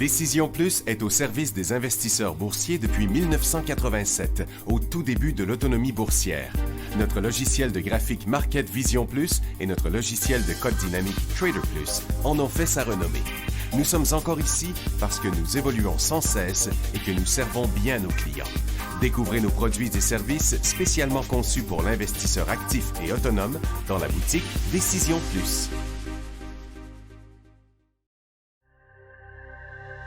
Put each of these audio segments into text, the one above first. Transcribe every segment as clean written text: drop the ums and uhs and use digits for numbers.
Décision Plus est au service des investisseurs boursiers depuis 1987, au tout début de l'autonomie boursière. Notre logiciel de graphique Market Vision Plus et notre logiciel de code dynamique Trader Plus en ont fait sa renommée. Nous sommes encore ici parce que nous évoluons sans cesse et que nous servons bien nos clients. Découvrez nos produits et services spécialement conçus pour l'investisseur actif et autonome dans la boutique Décision Plus.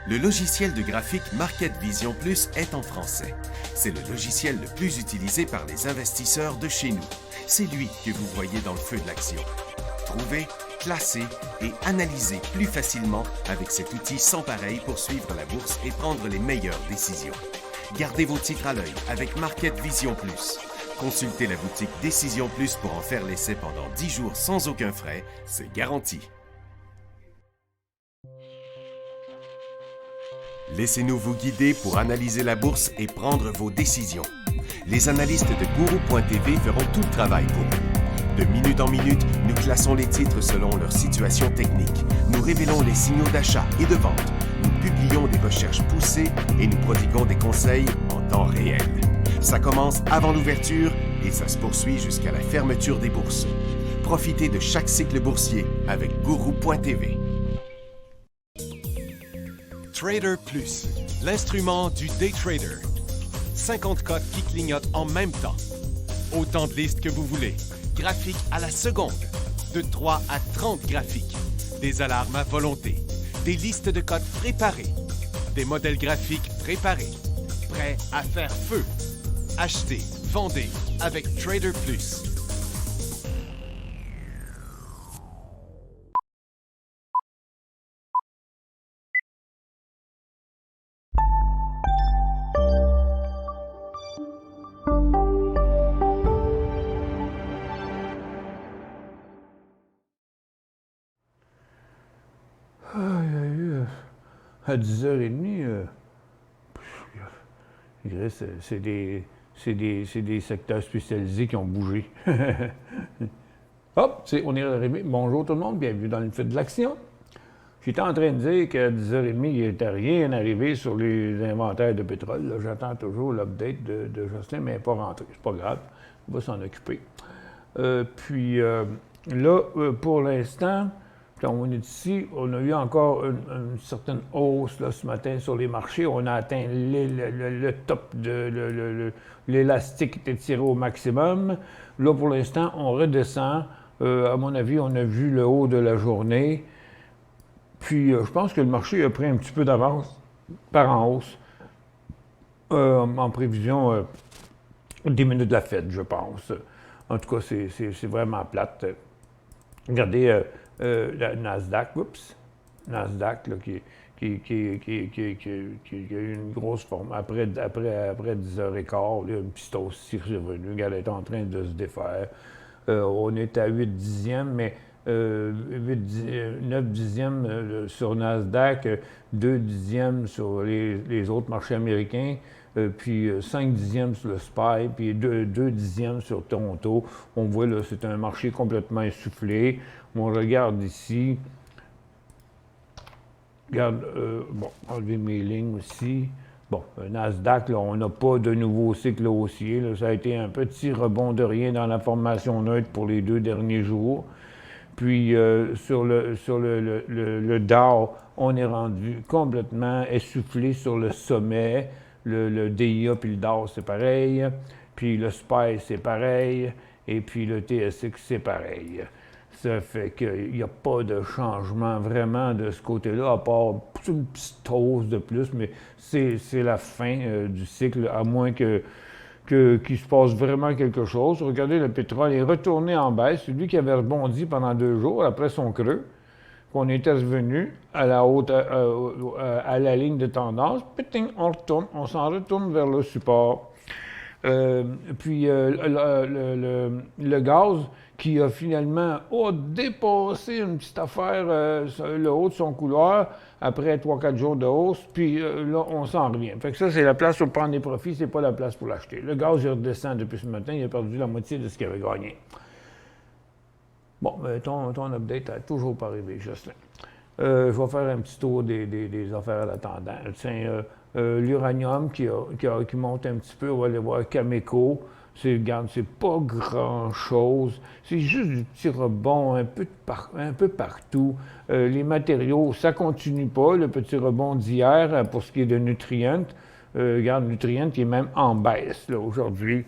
Le logiciel de graphique Market Vision Plus est en français. C'est le logiciel le plus utilisé par les investisseurs de chez nous. C'est lui que vous voyez dans le feu de l'action. Trouvez, classer et analyser plus facilement avec cet outil sans pareil pour suivre la bourse et prendre les meilleures décisions. Gardez vos titres à l'œil avec Market Vision Plus. Consultez la boutique Décision Plus pour en faire l'essai pendant 10 jours sans aucun frais, c'est garanti. Laissez-nous vous guider pour analyser la bourse et prendre vos décisions. Les analystes de Guru.tv feront tout le travail pour vous. De minute en minute, nous classons les titres selon leur situation technique. Nous révélons les signaux d'achat et de vente. Nous publions des recherches poussées et nous prodiguons des conseils en temps réel. Ça commence avant l'ouverture et ça se poursuit jusqu'à la fermeture des bourses. Profitez de chaque cycle boursier avec Guru.tv. Trader Plus, l'instrument du day trader. 50 cotes qui clignotent en même temps. Autant de listes que vous voulez. Graphiques à la seconde. De 3 à 30 graphiques. Des alarmes à volonté. Des listes de cotes préparées. Des modèles graphiques préparés. Prêts à faire feu. Achetez, vendez avec Trader Plus. À 10h30, c'est des secteurs spécialisés qui ont bougé. Hop, on est arrivé. Bonjour tout le monde, bienvenue dans le feu de l'action. J'étais en train de dire qu'à 10h30, il n'était rien arrivé sur les inventaires de pétrole. Là, j'attends toujours l'update de Jocelyn, mais elle n'est pas rentrée. C'est pas grave, on va s'en occuper. Pour l'instant, quand on est ici, on a eu encore une certaine hausse là, ce matin sur les marchés. On a atteint le top de l'élastique était tiré au maximum. Là, pour l'instant, on redescend. À mon avis, on a vu le haut de la journée. Puis, je pense que le marché a pris un petit peu d'avance par en hausse en prévision des minutes de la Fed, je pense. En tout cas, c'est vraiment plate. Regardez la Nasdaq, Nasdaq là, qui a eu une grosse forme. Après 10h15, là, une petite hausse ici revenue. Elle est en train de se défaire. On est à 8 dixièmes, mais 9 dixièmes sur Nasdaq, 2 dixièmes sur les autres marchés américains, puis 5 dixièmes sur le SPY, puis 2 dixièmes sur Toronto. On voit là, c'est un marché complètement essoufflé. On regarde ici. Regarde, enlever mes lignes aussi. Bon, Nasdaq, là, on n'a pas de nouveau cycle haussier. Là. Ça a été un petit rebond de rien dans la formation neutre pour les 2 derniers jours. Puis sur le Dow, on est rendu complètement essoufflé sur le sommet. Le DIA puis le Dow, c'est pareil. Puis le SPY, c'est pareil. Et puis le TSX, c'est pareil. Ça fait qu'il n'y a pas de changement vraiment de ce côté-là, à part une petite hausse de plus, mais c'est la fin du cycle, à moins qu'il se passe vraiment quelque chose. Regardez, le pétrole est retourné en baisse. C'est lui qui avait rebondi pendant 2 jours après son creux, qu'on était revenu à la haute, à la ligne de tendance. Péting, on s'en retourne vers le support. Puis le gaz qui a finalement dépassé une petite affaire, le haut de son couloir, après 3-4 jours de hausse, puis là, on s'en revient. Fait que ça, c'est la place pour prendre des profits, c'est pas la place pour l'acheter. Le gaz, il redescend depuis ce matin, il a perdu la moitié de ce qu'il avait gagné. Bon, ton update n'a toujours pas arrivé, Jocelyn. Je vais faire un petit tour des affaires à l'attendant. L'uranium qui monte un petit peu, on va aller voir Cameco. Regarde, c'est pas grand-chose. C'est juste du petit rebond un peu partout. Les matériaux, ça continue pas, le petit rebond d'hier pour ce qui est de Nutrient. Regarde, Nutrient qui est même en baisse là, aujourd'hui.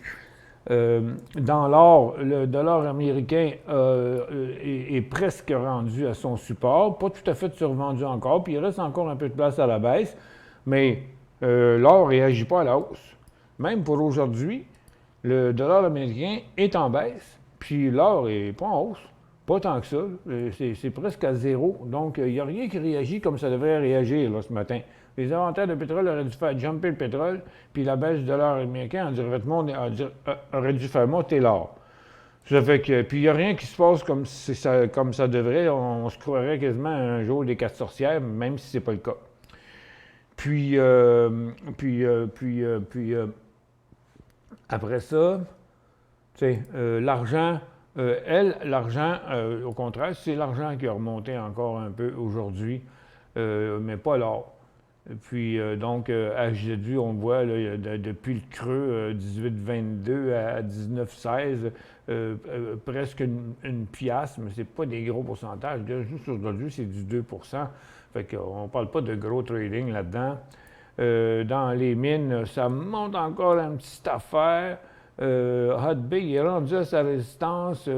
Dans l'or, le dollar américain est presque rendu à son support, pas tout à fait survendu encore, puis il reste encore un peu de place à la baisse, mais l'or ne réagit pas à la hausse. Même pour aujourd'hui, le dollar américain est en baisse, puis l'or n'est pas en hausse. Pas tant que ça. C'est presque à zéro. Donc, il n'y a rien qui réagit comme ça devrait réagir là, ce matin. Les inventaires de pétrole auraient dû faire jumper le pétrole, puis la baisse du dollar américain aurait dû faire monter l'or. Ça fait que, puis il n'y a rien qui se passe comme ça devrait. On se croirait quasiment un jour des quatre sorcières, même si ce n'est pas le cas. Puis après ça, tu sais, l'argent, au contraire, c'est l'argent qui a remonté encore un peu aujourd'hui, mais pas l'or. Puis, donc, HZU, on voit, là, depuis le creux 18-22 à 19-16, presque une piastre, mais c'est pas des gros pourcentages. Juste aujourd'hui, c'est du 2 Fait qu'on ne parle pas de gros trading là-dedans. Dans les mines, ça monte encore une petite affaire. Hot Bay, il est rendu à sa résistance.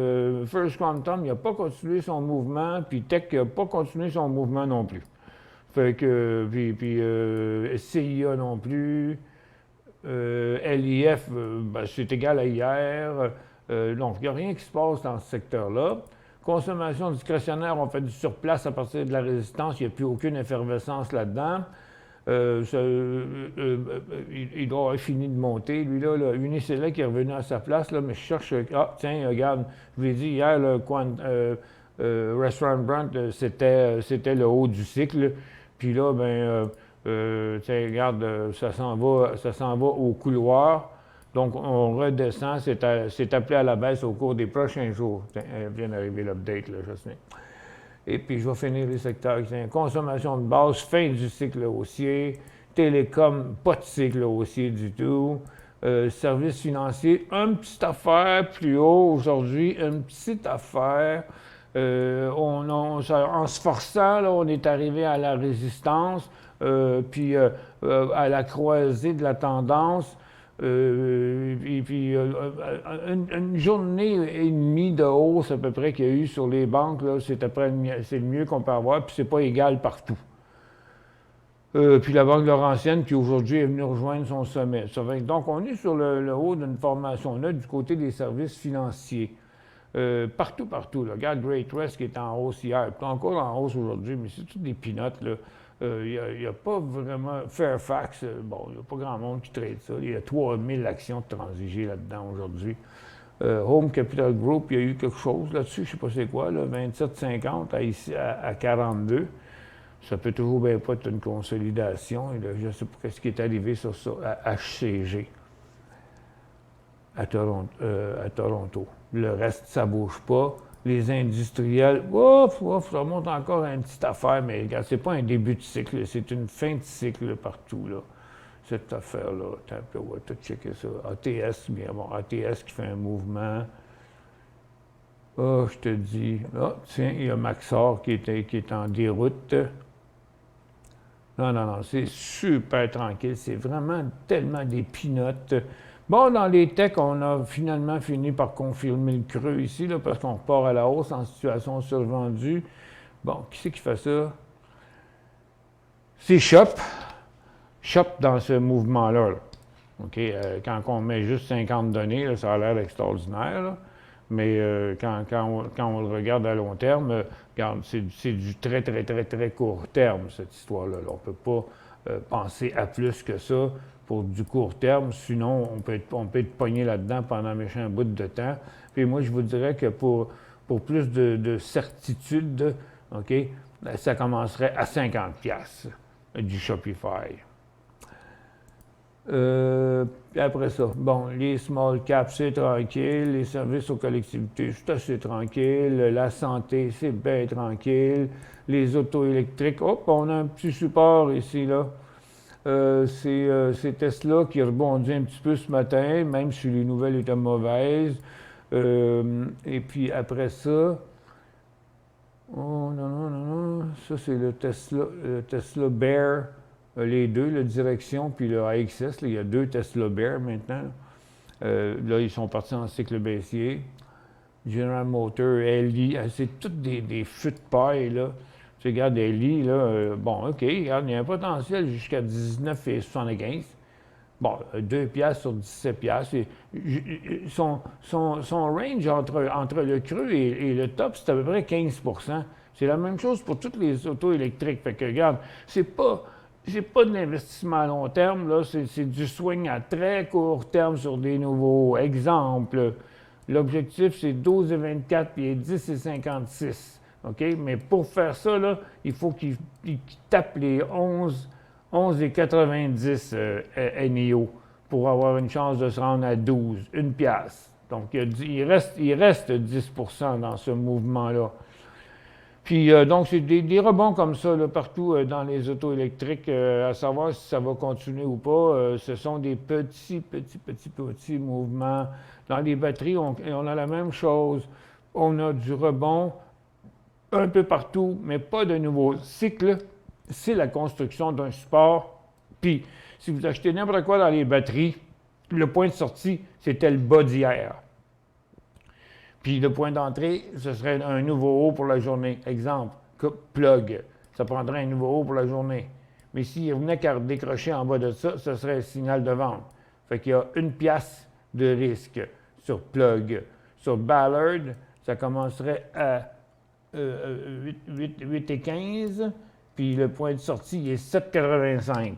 First Quantum, il n'a pas continué son mouvement, puis Tech n'a pas continué son mouvement non plus. Fait que, puis CIA non plus. LIF, ben, c'est égal à hier. Donc, il n'y a rien qui se passe dans ce secteur-là. Consommation discrétionnaire, on fait du surplace à partir de la résistance. Il n'y a plus aucune effervescence là-dedans. Il doit avoir fini de monter. Lui, là, Unicella qui est revenu à sa place, là, mais je cherche. Ah, tiens, regarde, je vous l'ai dit hier, Restaurant Brand, c'était le haut du cycle. Puis là, tiens, regarde, ça s'en va au couloir. Donc, on redescend. C'est appelé à la baisse au cours des prochains jours. Tiens, vient d'arriver l'update, là, je sais. Et puis, je vais finir les secteurs. Tiens, consommation de base, fin du cycle haussier. Télécom, pas de cycle haussier du tout. Services financiers, une petite affaire plus haut aujourd'hui, une petite affaire. En se forçant, là, on est arrivé à la résistance, puis à la croisée de la tendance. Une journée et demie de hausse à peu près qu'il y a eu sur les banques, là, c'est le mieux qu'on peut avoir, puis c'est pas égal partout. Puis la Banque Laurentienne qui aujourd'hui est venue rejoindre son sommet. Donc on est sur le haut d'une formation là du côté des services financiers. Partout. Là. Regarde Great West qui est en hausse hier, puis encore en hausse aujourd'hui, mais c'est tout des peanuts, là. Il n'y a pas vraiment... Fairfax, bon, il n'y a pas grand monde qui trade ça. Il y a 3000 actions de transigées là-dedans aujourd'hui. Home Capital Group, il y a eu quelque chose là-dessus, je ne sais pas c'est quoi, là, 27,50 à 42. Ça peut toujours bien pas être une consolidation. Et là, je ne sais pas ce qui est arrivé sur ça, à HCG, à Toronto. Le reste, ça ne bouge pas. Les industriels, ça monte encore à une petite affaire, mais regarde, c'est pas un début de cycle, c'est une fin de cycle partout, là. Cette affaire-là, on va tout checker ça. ATS, bien bon, ATS qui fait un mouvement. Je te dis, tiens, il y a Maxor qui est en déroute. Non, c'est super tranquille, c'est vraiment tellement des peanuts. Bon, dans les techs, on a finalement fini par confirmer le creux ici, là, parce qu'on repart à la hausse en situation survendue. Bon, qui c'est qui fait ça? C'est Shop. Shop dans ce mouvement-là. Là. OK? Quand on met juste 50 données, là, ça a l'air extraordinaire. Là. Mais quand on le regarde à long terme, regarde, c'est du très, très, très, très court terme, cette histoire-là. Là. On ne peut pas penser à plus que ça pour du court terme, sinon on peut être pogné là-dedans pendant un méchant bout de temps. Puis moi, je vous dirais que pour plus de certitude, OK, ça commencerait à 50$ du Shopify. Puis après ça, bon, les small caps, c'est tranquille. Les services aux collectivités, c'est assez tranquille. La santé, c'est bien tranquille. Les autos électriques, hop, on a un petit support ici, là. C'est Tesla qui rebondit un petit peu ce matin, même si les nouvelles étaient mauvaises. Et puis après ça, oh non, non, non, non, ça c'est le Tesla Bear, les deux, la direction, puis le AXS, là, il y a deux Tesla Bear maintenant. Là, ils sont partis en cycle baissier. General Motors, Ellie, c'est toutes des fûts de paille, là. Tu regardes Ellie, là, bon, OK, regarde, il y a un potentiel jusqu'à 19,75. Bon, 2 piastres sur 17 piastres. Son range entre le creux et le top, c'est à peu près 15 %. C'est la même chose pour toutes les autos électriques. Fait que, regarde, c'est pas de l'investissement à long terme, là, c'est du swing à très court terme sur des nouveaux exemples. L'objectif, c'est 12,24 puis 10,56. OK? Mais pour faire ça, là, il faut qu'il tape les 11,90 NIO pour avoir une chance de se rendre à 12, une piastre. Donc, il reste 10 % dans ce mouvement-là. Puis, donc, c'est des rebonds comme ça là, partout dans les autos électriques, à savoir si ça va continuer ou pas. Ce sont des petits mouvements. Dans les batteries, on a la même chose. On a du rebond un peu partout, mais pas de nouveau cycle. C'est la construction d'un support. Puis, si vous achetez n'importe quoi dans les batteries, le point de sortie, c'était le bas d'hier. Puis le point d'entrée, ce serait un nouveau haut pour la journée. Exemple, plug. Ça prendrait un nouveau haut pour la journée. Mais s'il venait qu'à décrocher en bas de ça, ce serait un signal de vente. Fait qu'il y a une pièce de risque sur plug. Sur Ballard, ça commencerait à 8,15, puis le point de sortie est 7,85.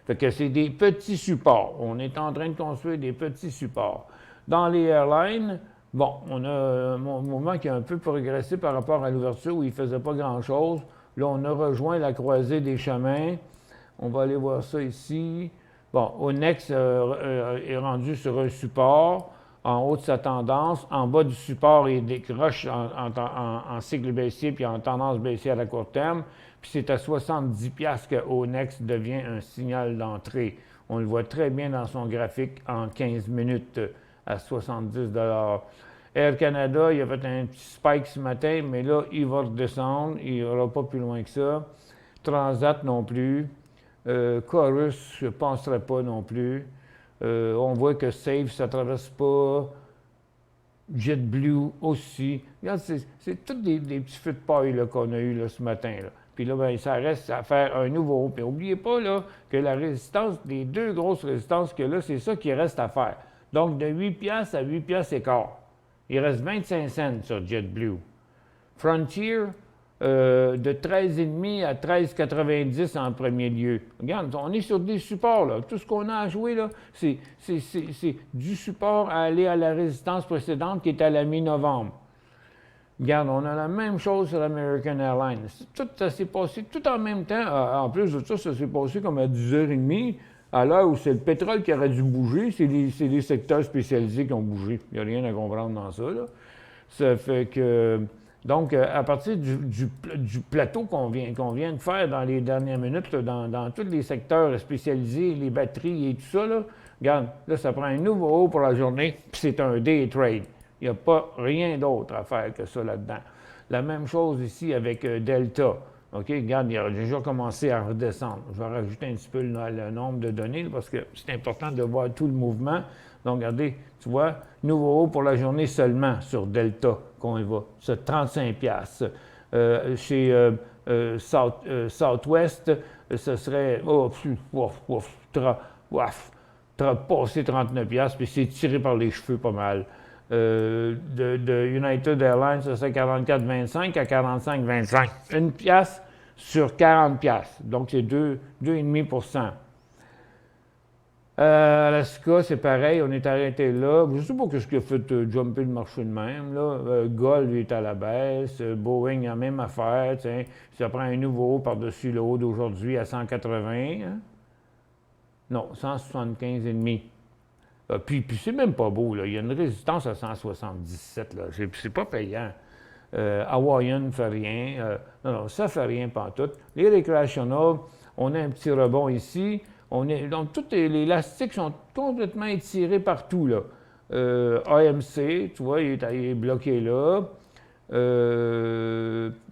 Fait que c'est des petits supports. On est en train de construire des petits supports. Dans les airlines, bon, on a un mouvement qui a un peu progressé par rapport à l'ouverture où il ne faisait pas grand-chose. Là, on a rejoint la croisée des chemins. On va aller voir ça ici. Bon, Onex est rendu sur un support en haut de sa tendance. En bas du support, il décroche en cycle baissier puis en tendance baissière à court terme. Puis c'est à 70$ que Onex devient un signal d'entrée. On le voit très bien dans son graphique en 15 minutes à 70 $. Air Canada, il a fait un petit spike ce matin, mais là, il va redescendre. Il n'ira pas plus loin que ça. Transat non plus. Chorus, je ne penserais pas non plus. On voit que Save, ça ne traverse pas. JetBlue aussi. Regarde, c'est tous des petits feux de paille qu'on a eu là, ce matin. Là. Puis là, ben, ça reste à faire un nouveau. Puis n'oubliez pas là, que la résistance, les deux grosses résistances que là, c'est ça qui reste à faire. Donc, de 8 piastres à 8 piastres et quart. Il reste 25 cents sur JetBlue. Frontier, de 13,5 à 13,90 en premier lieu. Regarde, on est sur des supports, là. Tout ce qu'on a à jouer, là, c'est du support à aller à la résistance précédente qui est à la mi-novembre. Regarde, on a la même chose sur American Airlines. Tout ça s'est passé tout en même temps. En plus de ça s'est passé comme à 10h30. À l'heure où c'est le pétrole qui aurait dû bouger, c'est les secteurs spécialisés qui ont bougé. Il n'y a rien à comprendre dans ça, là. Ça fait que... Donc, à partir du plateau qu'on vient de faire dans les dernières minutes, là, dans tous les secteurs spécialisés, les batteries et tout ça, là, regarde, là, ça prend un nouveau haut pour la journée, puis c'est un day trade. Il n'y a pas rien d'autre à faire que ça là-dedans. La même chose ici avec Delta. OK, regarde, il a déjà commencé à redescendre. Je vais rajouter un petit peu le nombre de données là, parce que c'est important de voir tout le mouvement. Donc, regardez, tu vois, nouveau haut pour la journée seulement sur Delta qu'on y va. C'est 35 piastres. Chez Southwest, ce serait passé 39 piastres, puis c'est tiré par les cheveux pas mal. De United Airlines, ça serait 44,25 à 45,25. Une piastre sur 40 piastres. Donc, c'est 2,5 %. Alaska, c'est pareil, on est arrêté là. Je ne sais pas ce qui a fait jumper le marché de même. Là. Gol, lui, est à la baisse. Boeing, a la même affaire. Tiens, ça prend un nouveau par-dessus le haut d'aujourd'hui à 180. Hein? Non, 175,5. Puis c'est même pas beau, là. Il y a une résistance à 177, là. C'est pas payant. Hawaiian ne fait rien. Non, ça fait rien pantoute. Les recreational, on a un petit rebond ici. Donc, tous l'élastique sont complètement étirés partout, là. AMC, tu vois, il est bloqué là.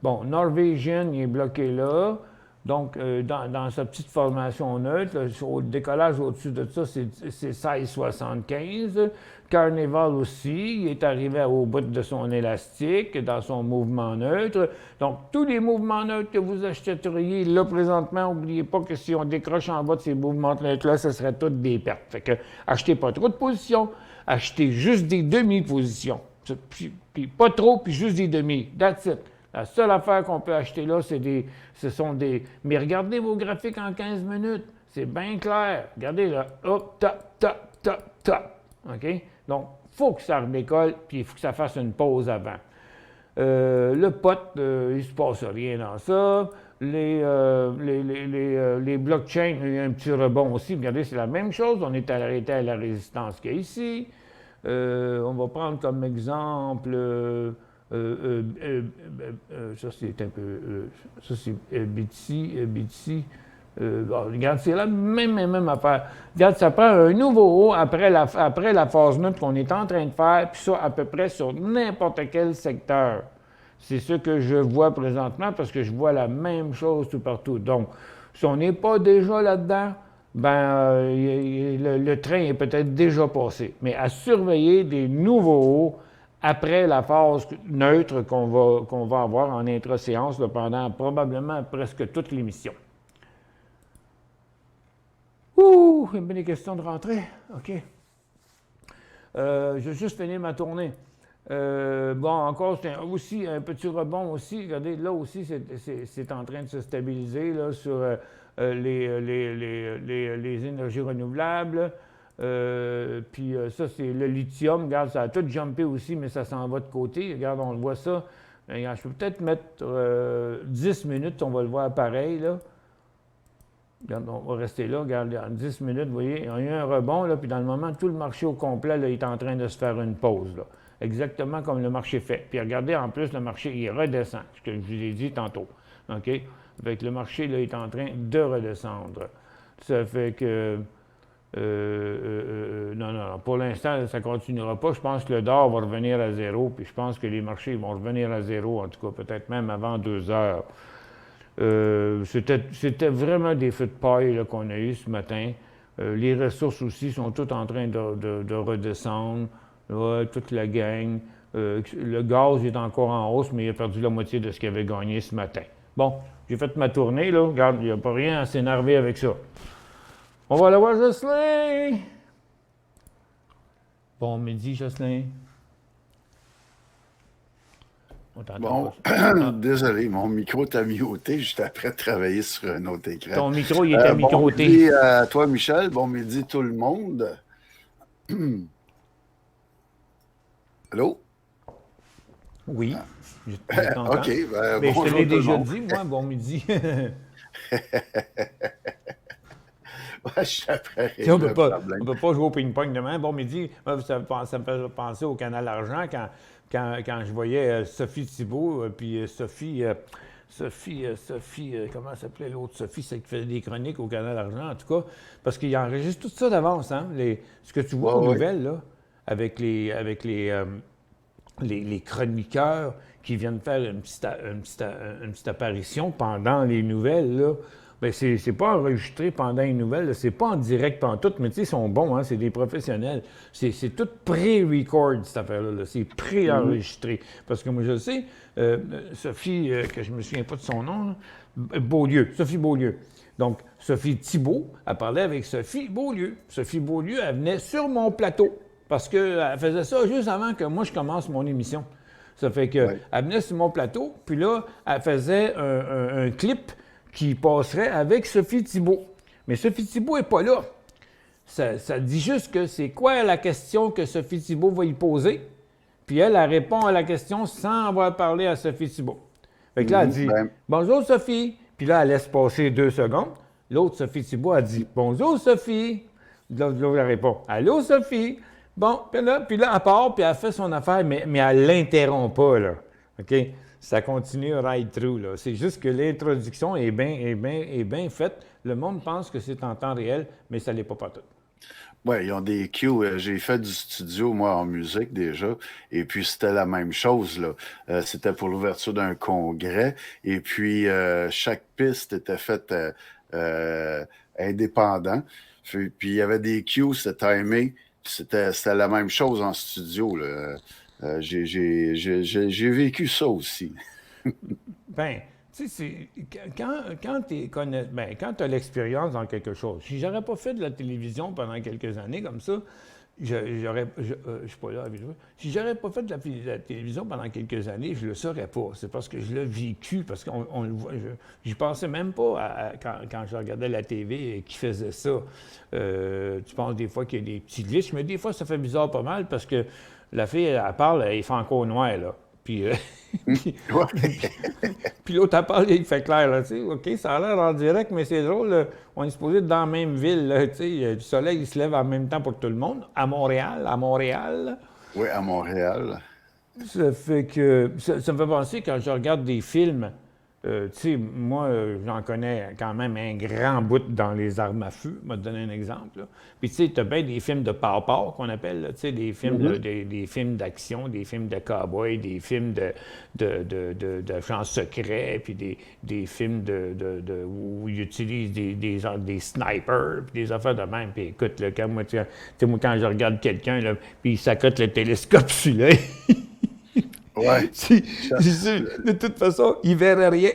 Bon, Norwegian, il est bloqué là. Donc, dans sa petite formation neutre, là, au décollage au-dessus de ça, c'est 16,75. Carnival aussi, il est arrivé au bout de son élastique, dans son mouvement neutre. Donc, tous les mouvements neutres que vous achèteriez là présentement, n'oubliez pas que si on décroche en bas de ces mouvements neutres-là, ce serait toutes des pertes. Fait que, achetez pas trop de positions, achetez juste des demi-positions. Puis pas trop, puis juste des demi. That's it. La seule affaire qu'on peut acheter là, ce sont des... Mais regardez vos graphiques en 15 minutes. C'est bien clair. Regardez là. Hop, top, top, top, top. OK? Donc, il faut que ça redécolle, puis il faut que ça fasse une pause avant. Le pot, il ne se passe rien dans ça. Les blockchains, il y a un petit rebond aussi. Regardez, c'est la même chose. On est arrêté à la résistance qu'il y a ici. On va prendre comme exemple... ça, c'est un peu... ça, c'est BTC. Regarde, c'est la même affaire. Regarde, ça prend un nouveau haut après la phase neutre qu'on est en train de faire, puis ça, à peu près sur n'importe quel secteur. C'est ce que je vois présentement, parce que je vois la même chose tout partout. Donc, si on n'est pas déjà là-dedans, le train est peut-être déjà passé. Mais à surveiller des nouveaux hauts après la phase neutre qu'on va avoir en intra-séance pendant probablement presque toute l'émission. Ouh, il y a bien des questions de rentrée. OK. Je vais juste finir ma tournée. Bon, encore, c'est aussi un petit rebond aussi. Regardez, là aussi, c'est en train de se stabiliser là, sur les énergies renouvelables. Puis ça, c'est le lithium. Regarde, ça a tout jumpé aussi, mais ça s'en va de côté. Regarde, on le voit ça. Regarde, je peux peut-être mettre 10 minutes, on va le voir pareil, là. Regarde, on va rester là. Regarde, en 10 minutes, vous voyez, il y a eu un rebond, là, puis dans le moment, tout le marché au complet là, est en train de se faire une pause, là. Exactement comme le marché fait. Puis regardez, en plus, le marché, il redescend, ce que je vous ai dit tantôt. OK? Fait que le marché, là, est en train de redescendre. Ça fait que... non. Pour l'instant, ça ne continuera pas. Je pense que le dollar va revenir à zéro, puis je pense que les marchés vont revenir à zéro, en tout cas, peut-être même avant 2 heures. C'était vraiment des feux de paille là, qu'on a eu ce matin. Les ressources aussi sont toutes en train de redescendre. Ouais, toute la gang. Le gaz est encore en hausse, mais il a perdu la moitié de ce qu'il avait gagné ce matin. Bon, j'ai fait ma tournée, là. Regarde, il n'y a pas rien à s'énerver avec ça. On va aller voir Jocelyn. Bon midi, Jocelyn. Bon, désolé, mon micro t'a muté juste après de travailler sur un autre écran. Ton micro, il était microté. Bon midi à toi, Michel. Bon midi, tout le monde. Allô? Oui. OK. Mais je te l'ai déjà dit, moi, bon midi. Ouais, je suis après. On ne peut pas jouer au ping-pong demain. Bon midi, ça me fait penser au Canal Argent quand je voyais Sophie Thibault, puis Sophie, comment s'appelait l'autre? Sophie, c'est qui faisait des chroniques au Canal Argent, en tout cas, parce qu'il enregistre tout ça d'avance, hein? Ce que tu vois aux nouvelles, là, avec les chroniqueurs qui viennent faire une petite apparition pendant les nouvelles, là. Bien, c'est pas enregistré pendant les nouvelles, c'est pas en direct pantoute, mais tu sais, ils sont bons, hein, c'est des professionnels. C'est tout pré-record, cette affaire-là, c'est pré-enregistré. Parce que moi, je sais, Sophie, que je me souviens pas de son nom, Sophie Beaulieu. Donc, Sophie Thibault, elle parlait avec Sophie Beaulieu. Sophie Beaulieu, elle venait sur mon plateau, parce qu'elle faisait ça juste avant que moi, je commence mon émission. Ça fait qu'elle venait sur mon plateau, puis là, elle faisait un clip qui passerait avec Sophie Thibault. Mais Sophie Thibault n'est pas là. Ça dit juste que c'est quoi la question que Sophie Thibault va y poser, puis elle répond à la question sans avoir parlé à Sophie Thibault. Fait que là, elle dit « Bonjour Sophie », puis là, elle laisse passer 2 secondes. L'autre, Sophie Thibault, a dit « Bonjour, Sophie ». L'autre, elle répond « Allô, Sophie ». Bon, puis là, elle part, puis elle fait son affaire, mais elle l'interrompt pas, là. OK? Ça continue right through, là. C'est juste que l'introduction est bien faite. Le monde pense que c'est en temps réel, mais ça l'est pas partout. Oui, ils ont des cues. J'ai fait du studio, moi, en musique déjà, et puis c'était la même chose, là. C'était pour l'ouverture d'un congrès, et puis chaque piste était faite indépendant. Puis il y avait des cues, c'était timé, c'était la même chose en studio, là. J'ai vécu ça aussi. Ben, tu sais, quand tu as l'expérience dans quelque chose, si j'aurais pas fait de la télévision pendant quelques années comme ça, je suis pas là avec vous. Si j'aurais pas fait de la télévision pendant quelques années, je le saurais pas. C'est parce que je l'ai vécu, parce qu'on le voit. J'y pensais même pas quand je regardais la TV et qui faisait ça. Tu penses des fois qu'il y a des petits glitches, mais des fois ça fait bizarre pas mal parce que la fille, elle parle, elle est franco-noire, là. Puis, puis l'autre, elle parle, il fait clair, là, tu sais. OK, ça a l'air en direct, mais c'est drôle, là. On est supposé être dans la même ville, là, tu sais. Le soleil, il se lève en même temps pour tout le monde. À Montréal. Oui, à Montréal. Ça fait que... Ça me fait penser, quand je regarde des films, tu sais, moi, j'en connais quand même un grand bout dans les armes à feu. Je vais te donner un exemple, là. Puis, tu sais, tu as bien des films de pow qu'on appelle, tu sais, des films des films d'action, des films de cow-boy, des films de gens secrets, puis des films où ils utilisent des snipers, puis des affaires de même. Puis, écoute, là, moi, quand je regarde quelqu'un, là, puis il s'accote le télescope sur l'œil. Ouais. De toute façon, il ne verrait rien.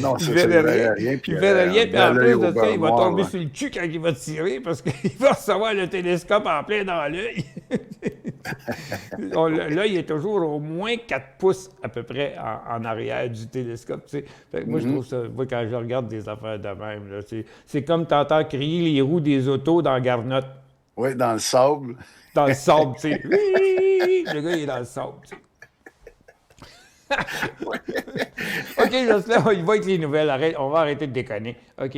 Non, il verrait rien. Il verrait rien, puis en plus de ça, il va tomber sur le cul quand il va tirer parce qu'il va recevoir le télescope en plein dans l'œil. L'œil est toujours au moins 4 pouces à peu près en arrière du télescope. Tu sais. Fait que moi, je trouve ça, moi, quand je regarde des affaires de même, là, c'est comme t'entends crier les roues des autos dans Garnotte. Oui, dans le sable. Dans le sable, tu sais. Le gars, il est dans le sable, tu sais. OK, Jocelyn, il va avec les nouvelles. Arrête, on va arrêter de déconner. OK.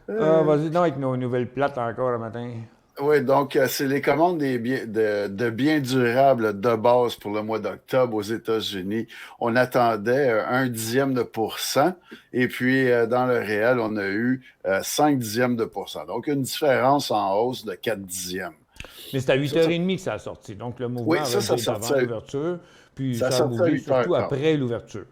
Vas-y donc avec nos nouvelles plates encore le matin. Oui, donc c'est les commandes de biens durables de base pour le mois d'octobre aux États-Unis. On attendait 0,1%. Et puis, dans le réel, on a eu 0,5%. Donc, une différence en hausse de 0,4. Mais c'est à 8h30 que ça a sorti. Donc, le mouvement a été avant l'ouverture. Puis ça a bougé surtout après l'ouverture.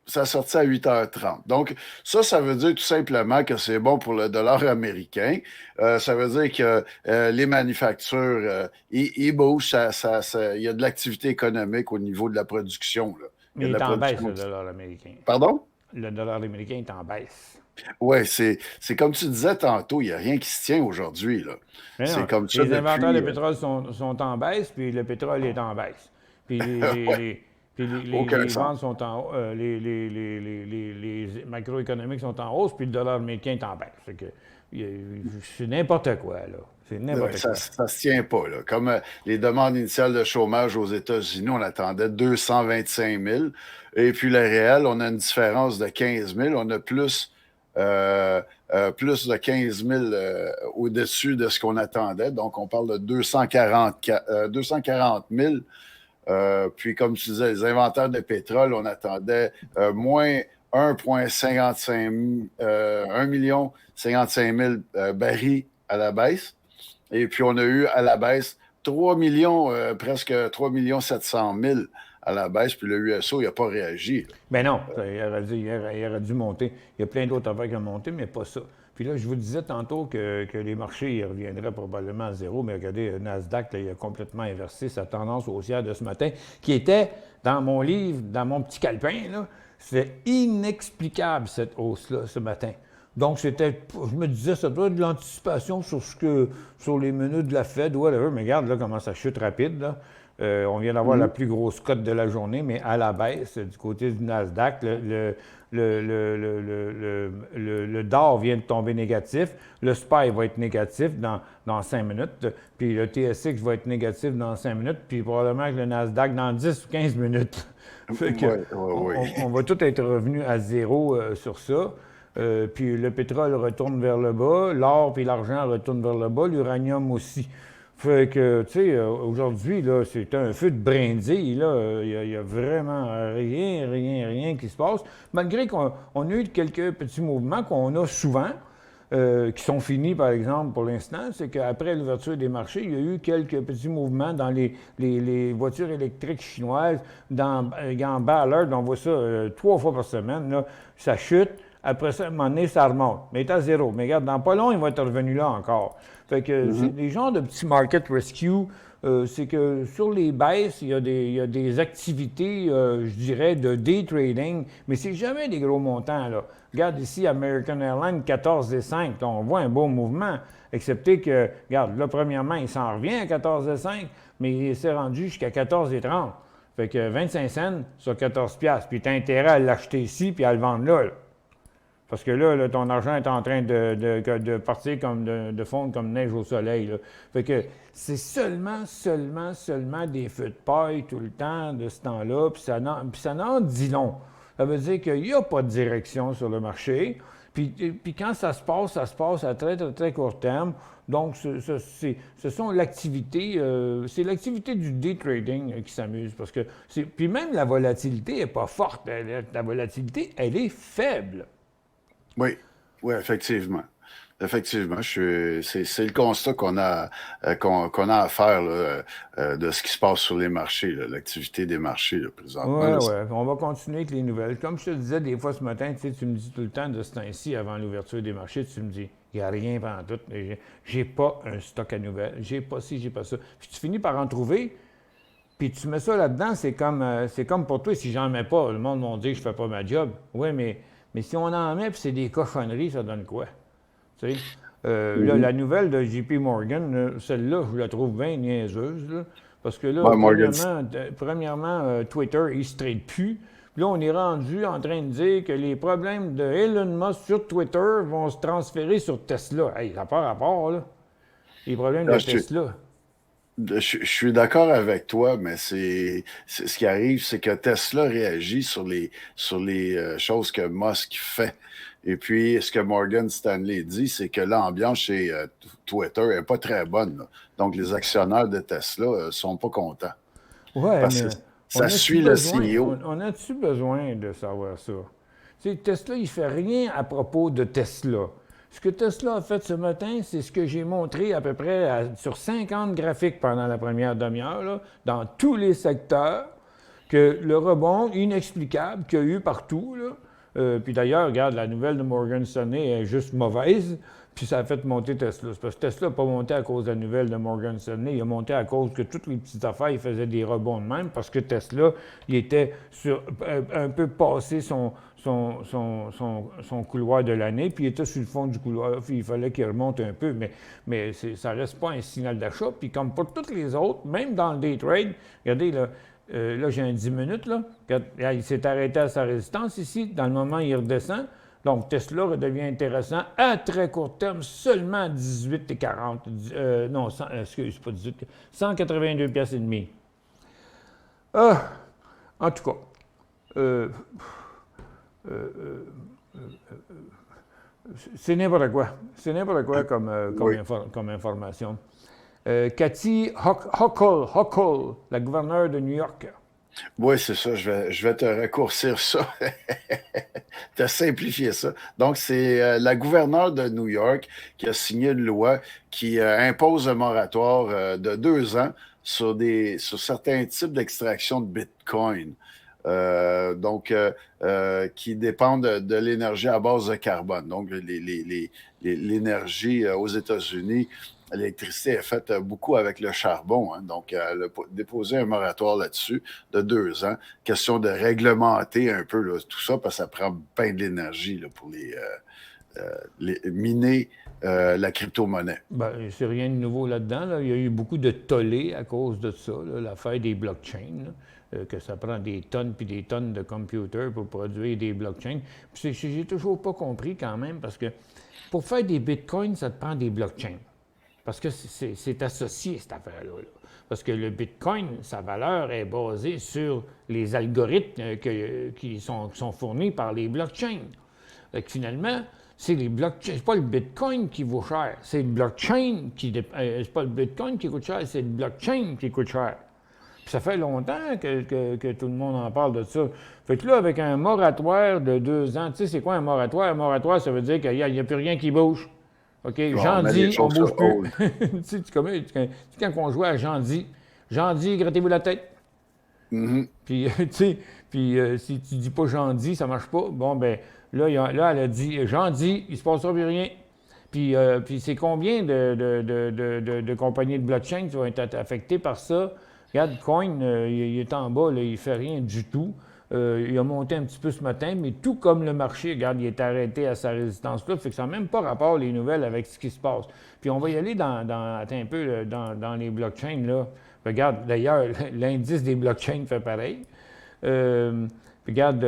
Ça a sorti à 8h30. Donc, ça veut dire tout simplement que c'est bon pour le dollar américain. Ça veut dire que les manufactures, ils bougent. Il y a de l'activité économique au niveau de la production. Là. Mais il est en baisse, le dollar américain. Pardon? Le dollar américain est en baisse. Oui, c'est comme tu disais tantôt, il n'y a rien qui se tient aujourd'hui. C'est comme ça les inventaires de pétrole sont en baisse, puis le pétrole est en baisse. Puis les ventes sont en les macroéconomiques sont en hausse, puis le dollar américain est en baisse. C'est n'importe quoi, là. C'est n'importe quoi. Ça ne se tient pas, là. Comme les demandes initiales de chômage aux États-Unis, on attendait 225 000. Et puis le réel, on a une différence de 15 000. On a plus de 15 000 au-dessus de ce qu'on attendait. Donc, on parle de 240 000. Puis, comme tu disais, les inventaires de pétrole, on attendait moins 1,55 000 barils à la baisse. Et puis, on a eu à la baisse 3 millions, presque 3 700 000 à la baisse. Puis, le USO, il n'a pas réagi. Ben non, il aurait dû monter. Il y a plein d'autres affaires qui ont monté, mais pas ça. Puis là, je vous disais tantôt que les marchés reviendraient probablement à zéro, mais regardez, Nasdaq, là, il a complètement inversé sa tendance haussière de ce matin, qui était, dans mon livre, dans mon petit calepin, là, c'était inexplicable, cette hausse-là, ce matin. Donc, je me disais, ça doit être de l'anticipation sur les menus de la Fed, whatever, mais regarde, là, comment ça chute rapide, là. On vient d'avoir la plus grosse cote de la journée, mais à la baisse, du côté du Nasdaq, le DOR vient de tomber négatif, le SPY va être négatif dans 5 minutes, puis le TSX va être négatif dans 5 minutes, puis probablement que le Nasdaq dans 10 ou 15 minutes. Fait que on va tout être revenu à zéro sur ça. Puis le pétrole retourne vers le bas, l'or puis l'argent retournent vers le bas, l'uranium aussi. Fait que, tu sais, aujourd'hui, là, c'est un feu de brindille, là. Il y a vraiment rien qui se passe. Malgré qu'on a eu quelques petits mouvements qu'on a souvent, qui sont finis, par exemple, pour l'instant, c'est qu'après l'ouverture des marchés, il y a eu quelques petits mouvements dans les voitures électriques chinoises. En Ballard, on voit ça 3 fois par semaine, là, ça chute. Après ça, à un moment donné, ça remonte. Mais il est à zéro. Mais regarde, dans pas long, il va être revenu là encore. Fait que c'est des genres de petits market rescue. C'est que sur les baisses, il y a des activités, je dirais, de day trading, mais c'est jamais des gros montants, là. Regarde ici, American Airlines, 14,5. Là, on voit un beau mouvement, excepté que, regarde, là, premièrement, il s'en revient à 14,5, mais il s'est rendu jusqu'à 14,30. Fait que 25 cents sur 14 piastres. Puis tu as intérêt à l'acheter ici puis à le vendre là. Parce que là, ton argent est en train de partir comme de fondre comme neige au soleil, là. Fait que c'est seulement des feux de paille tout le temps de ce temps-là, puis ça n'en dit long. Ça veut dire qu'il n'y a pas de direction sur le marché. Puis quand ça se passe à très court terme. Donc, ce sont l'activité, c'est l'activité du day trading qui s'amuse. Parce que puis même la volatilité n'est pas forte. La volatilité, elle est faible. Oui, oui, effectivement. Effectivement, c'est le constat qu'on a à faire là, de ce qui se passe sur les marchés, là, l'activité des marchés là, présentement. Oui. On va continuer avec les nouvelles. Comme je te disais des fois ce matin, tu me dis tout le temps de ce temps-ci, avant l'ouverture des marchés, tu me dis, il n'y a rien pendant tout. J'ai pas un stock à nouvelles. J'ai pas ci, j'ai pas ça. Puis tu finis par en trouver, puis tu mets ça là-dedans, c'est comme pour toi, si j'en mets pas, le monde va dire que je fais pas ma job. Oui, mais si on en met, puis c'est des cochonneries, ça donne quoi? Tu sais, là, la nouvelle de JP Morgan, celle-là, je la trouve bien niaiseuse, là, parce que là, premièrement, Twitter, il ne se trade plus. Puis là, on est rendu en train de dire que les problèmes de Elon Musk sur Twitter vont se transférer sur Tesla. Hey, ça n'a pas rapport, là. Les problèmes de Tesla. Je suis d'accord avec toi, mais c'est ce qui arrive, c'est que Tesla réagit sur les choses que Musk fait. Et puis, ce que Morgan Stanley dit, c'est que l'ambiance chez Twitter n'est pas très bonne, là. Donc, les actionnaires de Tesla ne sont pas contents. Ouais, parce que ça suit le CEO. On a-tu besoin de savoir ça? Tu sais, Tesla, il ne fait rien à propos de Tesla. Ce que Tesla a fait ce matin, c'est ce que j'ai montré à peu près sur 50 graphiques pendant la première demi-heure, là, dans tous les secteurs, que le rebond inexplicable qu'il y a eu partout, là, puis d'ailleurs, regarde, la nouvelle de Morgan Stanley est juste mauvaise, puis ça a fait monter Tesla. C'est parce que Tesla n'a pas monté à cause de la nouvelle de Morgan Stanley, il a monté à cause que toutes les petites affaires, il faisait des rebonds de même, parce que Tesla, il était un peu passé son couloir de l'année, puis il était sur le fond du couloir, puis il fallait qu'il remonte un peu, mais ça ne reste pas un signal d'achat. Puis comme pour toutes les autres, même dans le day trade, regardez, là j'ai un 10 minutes, là, il s'est arrêté à sa résistance ici, dans le moment il redescend, donc Tesla redevient intéressant à très court terme, seulement 18,40, non, excuse, pas 18, 182 piastres et demi. En tout cas, c'est n'importe quoi. C'est n'importe quoi comme information. Kathy Hochul, la gouverneure de New York. Oui, c'est ça. Je vais te raccourcir ça. Te simplifier ça. Donc, c'est la gouverneure de New York qui a signé une loi qui impose un moratoire de 2 ans sur certains types d'extraction de Bitcoin. Qui dépendent de l'énergie à base de carbone. Donc, l'énergie aux États-Unis, l'électricité est faite beaucoup avec le charbon. Hein. Donc, elle a déposé un moratoire là-dessus de 2 ans. Question de réglementer un peu là, tout ça, parce que ça prend bien de l'énergie là, pour miner la crypto-monnaie. Ben, c'est rien de nouveau là-dedans. Là. Il y a eu beaucoup de tollés à cause de ça, l'affaire des blockchains. Que ça prend des tonnes puis des tonnes de computers pour produire des blockchains. Puis j'ai toujours pas compris quand même, parce que pour faire des bitcoins, ça te prend des blockchains. Parce que c'est associé, cette affaire-là. Parce que le bitcoin, sa valeur est basée sur les algorithmes qui sont fournis par les blockchains. Fait que finalement, c'est les blockchains, c'est pas le Bitcoin qui vaut cher, c'est le blockchain c'est pas le Bitcoin qui coûte cher, c'est le blockchain qui coûte cher. Puis ça fait longtemps que tout le monde en parle de ça. Fait que là, avec un moratoire de 2 ans, tu sais, c'est quoi un moratoire? Un moratoire, ça veut dire qu'il n'y a plus rien qui bouge. OK? Jean dit, on bouge plus. Tu sais, quand on jouait à Jean dit, grattez-vous la tête. Puis, tu sais, si tu dis pas Jean dit, ça marche pas. Bon, ben là, elle a dit Jean dit, il se passera plus rien. Puis c'est combien de compagnies de blockchain qui vont être affectées par ça? Regarde, Coin, il est en bas, là, il ne fait rien du tout. Il a monté un petit peu ce matin, mais tout comme le marché, regarde, il est arrêté à sa résistance-là. Fait que ça n'a même pas rapport, les nouvelles, avec ce qui se passe. Puis on va y aller attends un peu, dans les blockchains, là. Regarde, d'ailleurs, l'indice des blockchains fait pareil. Regarde,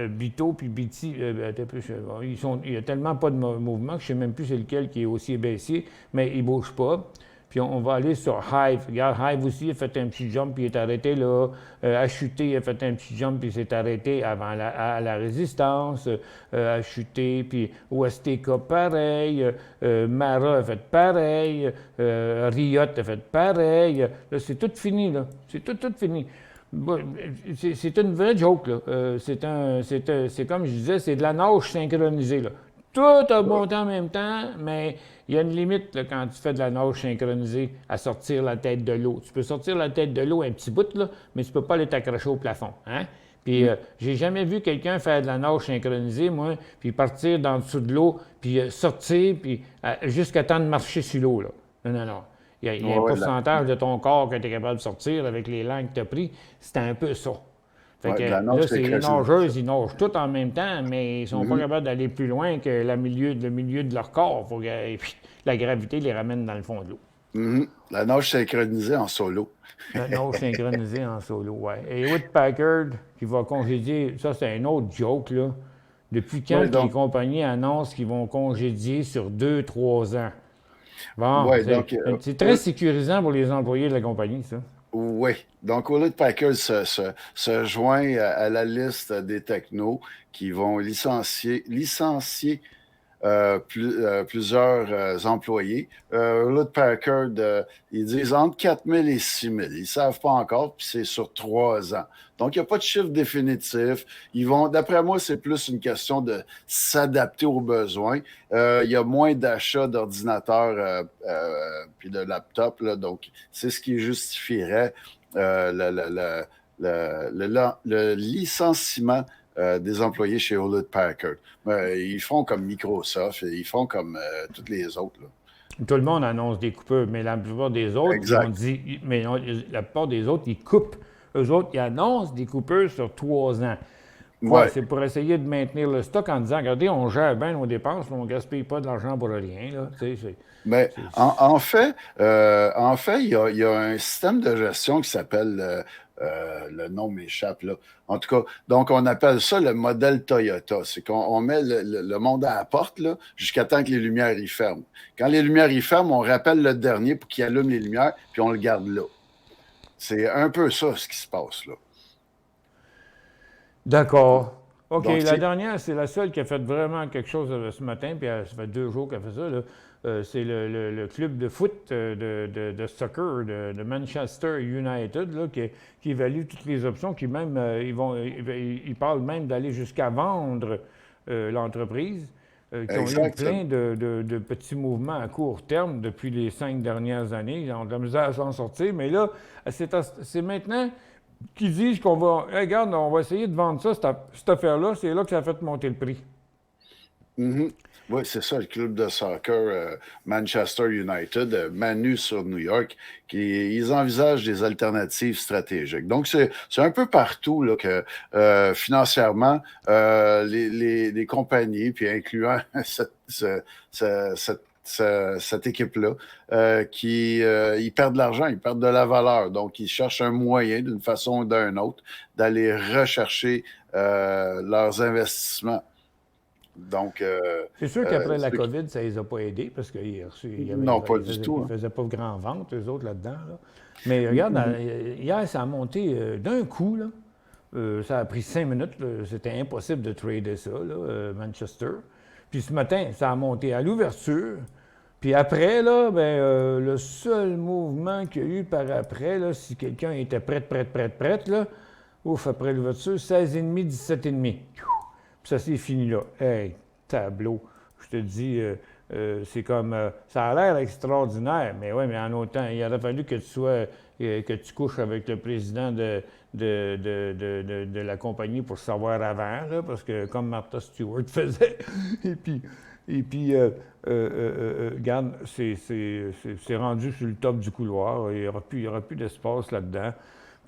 Bito puis Biti, il y a tellement pas de mouvement que je ne sais même plus c'est lequel qui est aussi baissier, mais il ne bouge pas. Puis on va aller sur Hive. Regarde, Hive aussi, il a fait un petit jump, puis il est arrêté là. A chuté, il a fait un petit jump, puis il s'est arrêté avant la résistance. A chuté, puis OSTK, pareil. Mara a fait pareil. Riot a fait pareil. Là, c'est tout fini, là. C'est tout fini. C'est une vraie joke, là. C'est comme je disais, c'est de la nage synchronisée, là. Tout a monté en même temps, mais il y a une limite là, quand tu fais de la nage synchronisée à sortir la tête de l'eau. Tu peux sortir la tête de l'eau un petit bout, là, mais tu ne peux pas aller t'accrocher au plafond. Hein? Puis j'ai jamais vu quelqu'un faire de la nage synchronisée, moi, puis partir dans dessous de l'eau, puis sortir, puis jusqu'à temps de marcher sur l'eau. Là. Non. Il y a un pourcentage de ton corps que tu es capable de sortir avec les langues que tu as pris. C'était un peu ça. Fait que, là, c'est les nageuses, ils nagent tout en même temps, mais ils ne sont pas capables d'aller plus loin que le milieu de leur corps. Et puis, la gravité les ramène dans le fond de l'eau. La nage synchronisée en solo. La nage synchronisée en solo, oui. Et Hewlett Packard, qui va congédier, ça c'est un autre joke, là. Depuis quand les compagnies annoncent qu'ils vont congédier sur 2-3 ans? Bon, c'est très sécurisant pour les employés de la compagnie, ça. Oui. Donc, Hewlett Packard se joint à la liste des technos qui vont licencier plusieurs employés. Hewlett Packard, ils disent entre 4 000 et 6 000. Ils ne savent pas encore, puis c'est sur 3 ans. Donc, il n'y a pas de chiffre définitif. D'après moi, c'est plus une question de s'adapter aux besoins. Il y a moins d'achats d'ordinateurs puis de laptops, là, donc c'est ce qui justifierait le licenciement des employés chez Hewlett Packard. Ils font comme Microsoft, ils font comme toutes les autres. Là. Tout le monde annonce des coupures, mais la plupart des autres, la plupart des autres, ils coupent. Eux autres, ils annoncent des coupures sur 3 ans. C'est pour essayer de maintenir le stock en disant, regardez, on gère bien nos dépenses, on ne gaspille pas de l'argent pour rien. Là. Mais en fait, il y a un système de gestion qui s'appelle, le nom m'échappe là. En tout cas, donc on appelle ça le modèle Toyota. C'est qu'on met le monde à la porte là, jusqu'à temps que les lumières y ferment. Quand les lumières y ferment, on rappelle le dernier pour qu'il allume les lumières, puis on le garde là. C'est un peu ça ce qui se passe là. D'accord. OK, donc, la dernière, c'est la seule qui a fait vraiment quelque chose ce matin, puis ça fait 2 jours qu'elle fait ça. Là. C'est le club de foot de soccer de Manchester United là, qui évalue toutes les options, qui même ils parlent même d'aller jusqu'à vendre l'entreprise, qui ont eu plein de petits mouvements à court terme depuis les 5 dernières années. Ils ont de la misère à s'en sortir, mais là, c'est maintenant qu'ils disent qu'on va, hey, regarde, on va essayer de vendre ça, cette affaire-là, c'est là que ça a fait monter le prix. Oui, c'est ça, le club de soccer Manchester United, Manu sur New York, ils envisagent des alternatives stratégiques. Donc, c'est un peu partout là, que financièrement, les compagnies, puis incluant cette équipe-là, ils perdent de l'argent, ils perdent de la valeur. Donc, ils cherchent un moyen, d'une façon ou d'une autre, d'aller rechercher leurs investissements. Donc, c'est sûr qu'après la COVID, ça ne les a pas aidés parce qu'ils ne faisaient pas grand vente, eux autres, là-dedans. Là. Mais regarde, hier, ça a monté d'un coup, là. Ça a pris 5 minutes. C'était impossible de trader ça, là, Manchester. Puis ce matin, ça a monté à l'ouverture. Puis après, là, le seul mouvement qu'il y a eu par après, là, si quelqu'un était prêt, là, ouf, après l'ouverture, 16,5, 17,5. Puis ça, c'est fini là. Hey, tableau. Je te dis, c'est comme... ça a l'air extraordinaire, mais oui, mais en autant, il aurait fallu que tu couches avec le président de la compagnie pour savoir avant, là, parce que comme Martha Stewart faisait. Et puis, regarde, c'est rendu sur le top du couloir. Il n'y aura plus d'espace là-dedans.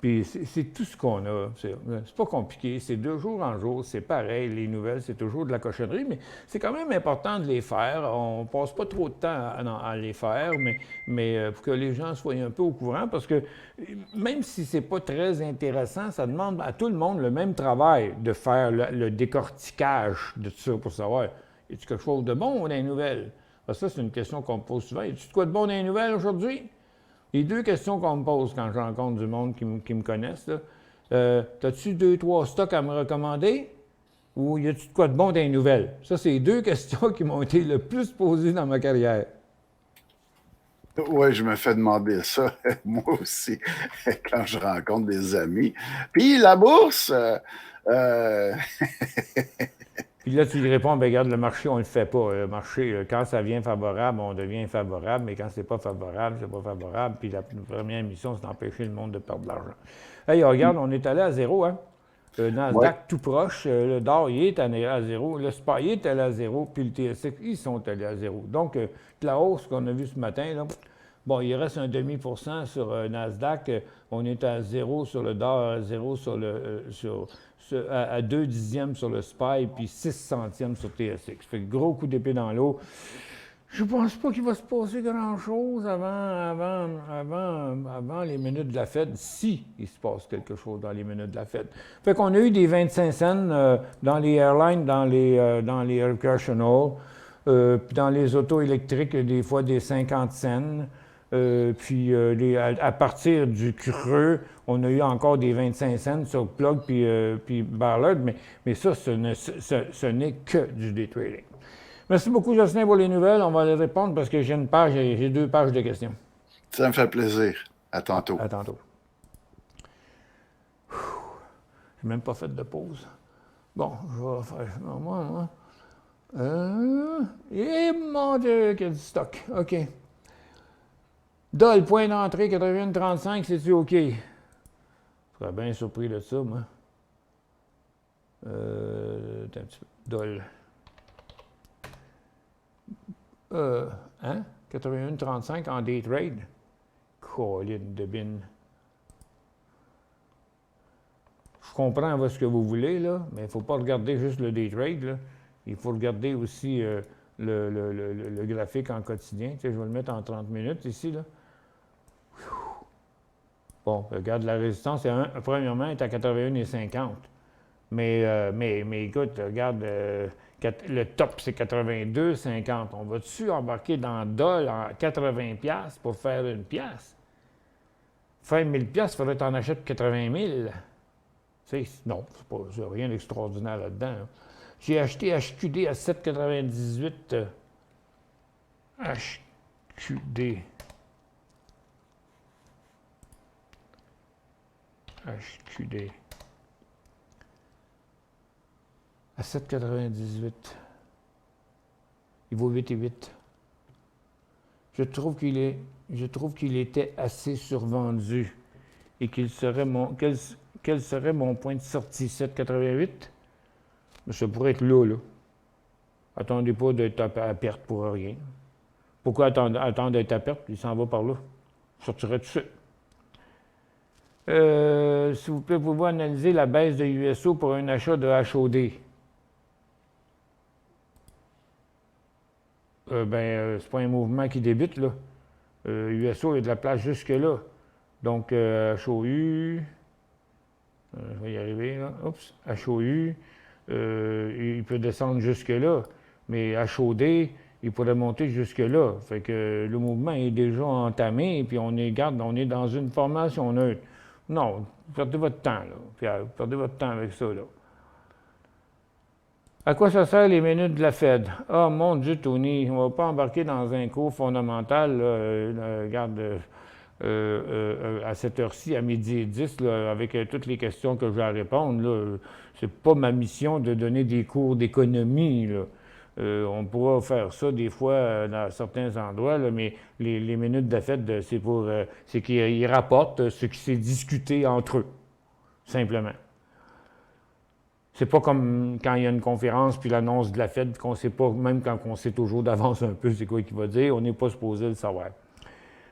Puis c'est tout ce qu'on a. C'est pas compliqué. C'est de jour en jour. C'est pareil. Les nouvelles, c'est toujours de la cochonnerie, mais c'est quand même important de les faire. On passe pas trop de temps à les faire, mais pour que les gens soient un peu au courant, parce que même si c'est pas très intéressant, ça demande à tout le monde le même travail de faire le décortiquage de tout ça pour savoir, y a-t-il quelque chose de bon dans les nouvelles? Parce que ça, c'est une question qu'on me pose souvent. Y a-t-il de quoi de bon dans les nouvelles aujourd'hui? Les deux questions qu'on me pose quand je rencontre du monde qui me connaissent, là. T'as-tu 2-3 stocks à me recommander? Ou y a-tu de quoi de bon dans les nouvelles? Ça, c'est les deux questions qui m'ont été le plus posées dans ma carrière. Oui, je me fais demander ça, moi aussi, quand je rencontre des amis. Puis la bourse, Puis là, tu lui réponds, bien, regarde, le marché, on ne le fait pas. Le marché, quand ça vient favorable, on devient favorable, mais quand c'est pas favorable, c'est pas favorable. Puis la première mission, c'est d'empêcher le monde de perdre de l'argent. Hey, regarde, on est allé à zéro, hein? Le Nasdaq tout proche, le DOR, il est allé à zéro, le SPY, il est allé à zéro, puis le TSX, ils sont allés à zéro. Donc, la hausse qu'on a vue ce matin, là, bon, il reste un demi% sur Nasdaq, on est à zéro sur le DOR, à zéro sur à 2 dixièmes sur le SPY, puis 6 centièmes sur TSX. Fait que gros coup d'épée dans l'eau. Je pense pas qu'il va se passer grand-chose avant les minutes de la Fed, si il se passe quelque chose dans les minutes de la Fed. Fait qu'on a eu des 25 cents dans les airlines, dans les recreational, puis dans les autos électriques, des fois des 50 cents. Puis à partir du creux, on a eu encore des 25 cents sur Plug puis Ballard, mais ça, ce n'est que du day trading. Merci beaucoup, Jocelyn, pour les nouvelles. On va les répondre parce que j'ai 2 pages de questions. Ça me fait plaisir. À tantôt. À tantôt. J'ai même pas fait de pause. Bon, je vais faire... Moi. Et mon Dieu, quel stock. OK. Dol, point d'entrée, 81,35, c'est-tu OK? Je serais bien surpris de ça, moi. Un petit peu. Dol. 81,35 en day trade? Colline de bine. Je comprends ce que vous voulez, là, mais il ne faut pas regarder juste le day trade, là. Il faut regarder aussi le graphique en quotidien. Tu sais, je vais le mettre en 30 minutes ici, là. Bon, regarde, la résistance, premièrement, est à 81,50. Mais écoute, regarde, le top, c'est 82,50. On va-tu embarquer dans DOL en 80$ pour faire une pièce? Faire 1000$, il faudrait que tu en achètes 80 000. Non, c'est rien d'extraordinaire là-dedans. Hein. J'ai acheté HQD à 7,98. HQD. HQD. À 7,98. Il vaut 8,8. Je trouve qu'il était assez survendu et quel serait mon point de sortie? 7,88? Ça pourrait être là. Attendez pas d'être à perte pour rien. Pourquoi attendre d'être à perte? Il s'en va par là. Je sortirai tout de suite. S'il vous plaît, pouvez-vous analyser la baisse de USO pour un achat de HOD? C'est pas un mouvement qui débute, là. USO, il y a de la place jusque-là. Donc, HOU, je vais y arriver, là. Oups, HOU, il peut descendre jusque-là. Mais HOD, il pourrait monter jusque-là. Fait que le mouvement est déjà entamé, puis on est dans une formation neutre. Non, perdez votre temps, là, Pierre. Perdez votre temps avec ça, là. À quoi ça sert les minutes de la Fed? Ah, mon Dieu, Tony, on ne va pas embarquer dans un cours fondamental, là, regarde, à cette heure-ci, à midi et 10, là, avec toutes les questions que j'ai à répondre, là, c'est pas ma mission de donner des cours d'économie, là. On pourra faire ça des fois dans certains endroits, là, mais les minutes de Fed, c'est pour, c'est qu'ils rapportent ce qui s'est discuté entre eux, simplement. C'est pas comme quand il y a une conférence puis l'annonce de la Fed qu'on sait pas, même quand on sait toujours d'avance un peu c'est quoi qu'il va dire, on n'est pas supposé le savoir.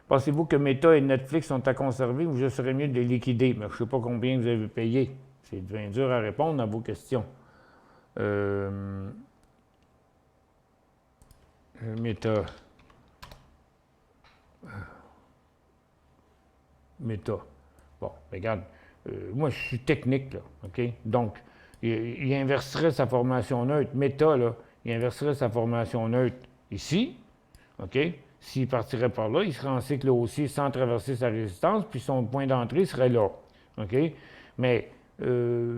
Pensez-vous que Meta et Netflix sont à conserver ou je serais mieux de les liquider? Mais je ne sais pas combien vous avez payé. C'est bien dur à répondre à vos questions. Meta. Meta. Bon, regarde, moi je suis technique, là, OK? Donc, il inverserait sa formation neutre. Meta, là, il inverserait sa formation neutre ici, OK? S'il partirait par là, il serait en cycle haussier sans traverser sa résistance, puis son point d'entrée serait là, OK? Mais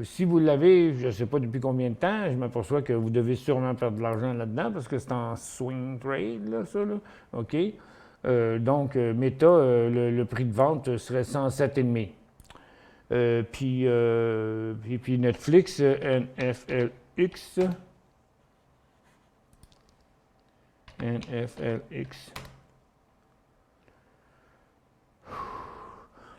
si vous l'avez, je ne sais pas depuis combien de temps, je m'aperçois que vous devez sûrement perdre de l'argent là-dedans parce que c'est en swing trade, là, ça, là, OK? Donc, Meta, le prix de vente serait 107,5. Puis Netflix, NFLX.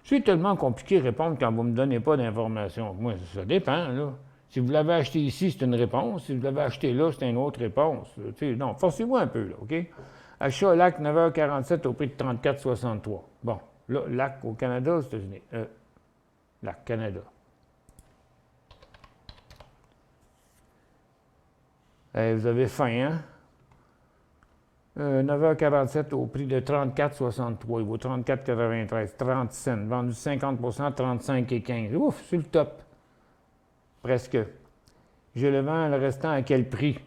C'est tellement compliqué de répondre quand vous ne me donnez pas d'informations. Moi, ça dépend, là. Si vous l'avez acheté ici, c'est une réponse. Si vous l'avez acheté là, c'est une autre réponse. Non, forcez-vous un peu, là, OK? Achat LAC 9h47 au prix de 34,63. Bon, là, LAC au Canada, aux États-Unis. LAC Canada. Vous avez faim, hein? 9h47 au prix de 34,63. Il vaut 34,93. 30 cents. Vendu 50 35,15. Ouf, sur le top. Presque. Je le vends le restant à quel prix?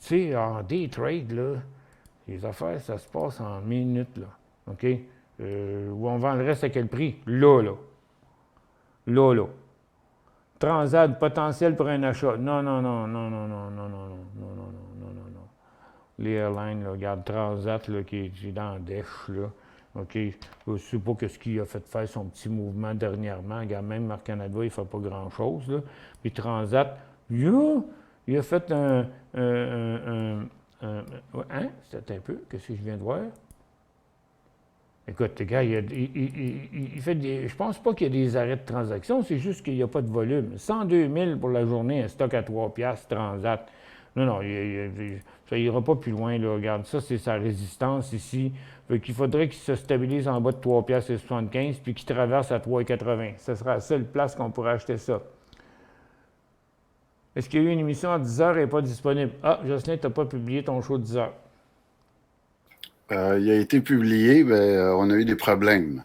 Tu sais, en day trade, là, les affaires, ça se passe en minutes, là. OK? Où on vend le reste à quel prix? Là, là. Là, là. Transat, potentiel pour un achat. Non, non, non, non, non, non, non, non, non, non, non, non, non, non. Les airlines, là, regarde, Transat, là, qui est dans la dèche, là. OK? Je ne sais pas ce qu'il a fait faire son petit mouvement dernièrement. Regarde, même Air Canada, il ne fait pas grand-chose, là. Puis Transat, il a fait hein? C'était un peu, qu'est-ce que je viens de voir? Écoute, le gars, il fait des. Je pense pas qu'il y a des arrêts de transaction, c'est juste qu'il n'y a pas de volume. 102 000 pour la journée, un stock à 3 piastres, Transat. Non, non, ça ira pas plus loin, là. Regarde, ça, c'est sa résistance ici. Fait qu'il faudrait qu'il se stabilise en bas de 3 piastres et 75 puis qu'il traverse à 3,80. Ce sera la seule place qu'on pourra acheter ça. Est-ce qu'il y a eu une émission à 10 heures et n'est pas disponible? Ah, Jocelyn, tu n'as pas publié ton show de 10 heures. Il a été publié, mais on a eu des problèmes.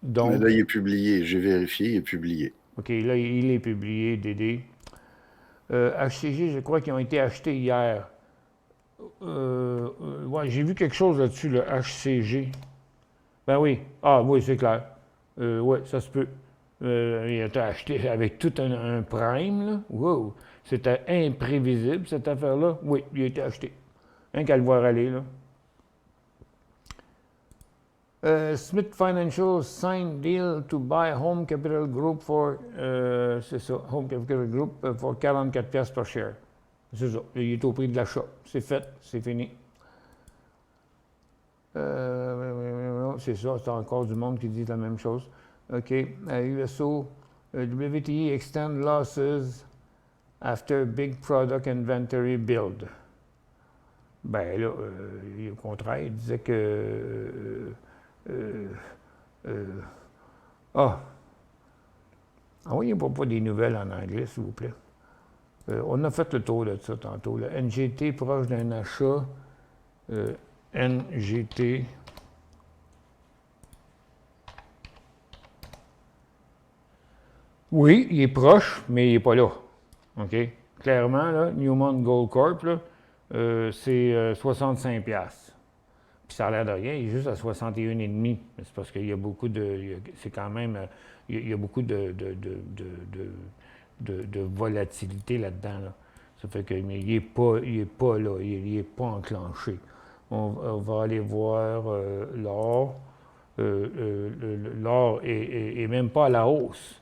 Donc, mais là, il est publié. J'ai vérifié, il est publié. OK, là, il est publié, Dédé. HCG, je crois qu'ils ont été achetés hier. Ouais, j'ai vu quelque chose là-dessus, le HCG. Ben oui. Ah oui, c'est clair. Oui, ça se peut. Il a été acheté avec tout un prime, là. Wow! C'était imprévisible, cette affaire-là. Oui, il a été acheté. Rien qu'à le voir aller, là. Smith Financial signed deal to buy Home Capital Group for, c'est ça, Home Capital Group for 44 piastres par share. C'est ça, il est au prix de l'achat. C'est fait, c'est fini. C'est ça, c'est encore du monde qui dit la même chose. OK. USO, WTI extend losses after big product inventory build. Ben là, au contraire, il disait que... envoyez-moi pas des nouvelles en anglais, s'il vous plaît. On a fait le tour de ça tantôt. Là. NGT proche d'un achat. NGT. Oui, il est proche, mais il n'est pas là. OK? Clairement, là, Newmont Gold Corp, là, c'est 65 piastres. Puis ça a l'air de rien, il est juste à 61,5. C'est parce qu'il y a beaucoup de... C'est quand même... Il y a beaucoup de volatilité là-dedans. Là. Ça fait que mais il est pas là, il n'est pas enclenché. On va aller voir l'or. L'or est même pas à la hausse.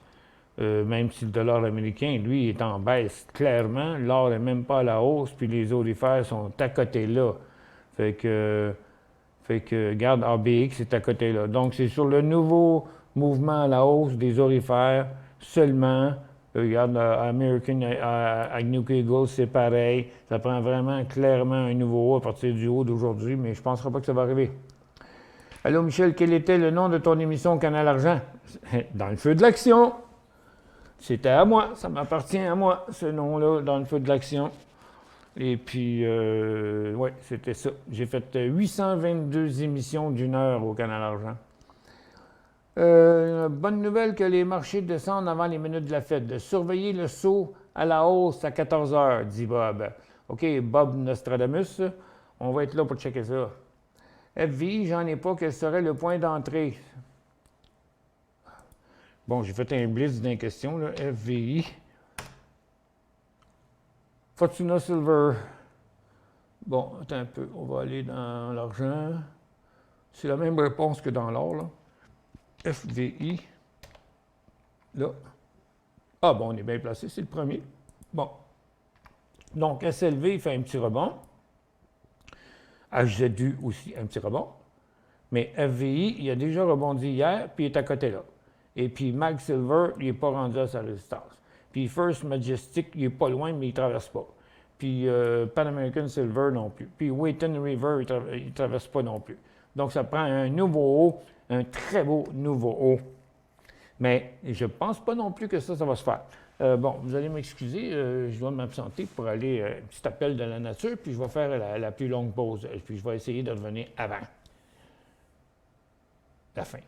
Même si le dollar américain, lui, est en baisse clairement. L'or n'est même pas à la hausse, puis les aurifères sont à côté là. Fait que regarde, ABX est à côté là. Donc, c'est sur le nouveau mouvement à la hausse des aurifères seulement. Regarde, American Agnew Eagle, c'est pareil. Ça prend vraiment clairement un nouveau haut à partir du haut d'aujourd'hui, mais je ne penserai pas que ça va arriver. Allô, Michel, quel était le nom de ton émission Canal Argent? Dans le feu de l'action. C'était à moi, ça m'appartient à moi, ce nom-là, dans le feu de l'action. Et puis, oui, c'était ça. J'ai fait 822 émissions d'1 heure au Canal Argent. Bonne nouvelle que les marchés descendent avant les minutes de la fête. De surveiller le saut à la hausse à 14 heures, dit Bob. OK, Bob Nostradamus, on va être là pour checker ça. FVI, j'en ai pas. Quel serait le point d'entrée? Bon, j'ai fait un blitz d'une question, là. FVI. Fortuna Silver. Bon, attends un peu. On va aller dans l'argent. C'est la même réponse que dans l'or, là. FVI. Là. Ah, bon, on est bien placé. C'est le premier. Bon. Donc, SLV, il fait un petit rebond. HZU aussi, un petit rebond. Mais FVI, il a déjà rebondi hier, puis il est à côté là. Et puis Mag Silver, il n'est pas rendu à sa résistance. Puis First Majestic, il n'est pas loin, mais il ne traverse pas. Puis Pan American Silver non plus. Puis Wheaton River, il ne traverse pas non plus. Donc ça prend un nouveau haut, un très beau nouveau haut. Mais je ne pense pas non plus que ça va se faire. Bon, vous allez m'excuser, je dois m'absenter pour aller un petit appel de la nature, puis je vais faire la plus longue pause. Puis je vais essayer de revenir avant la fin.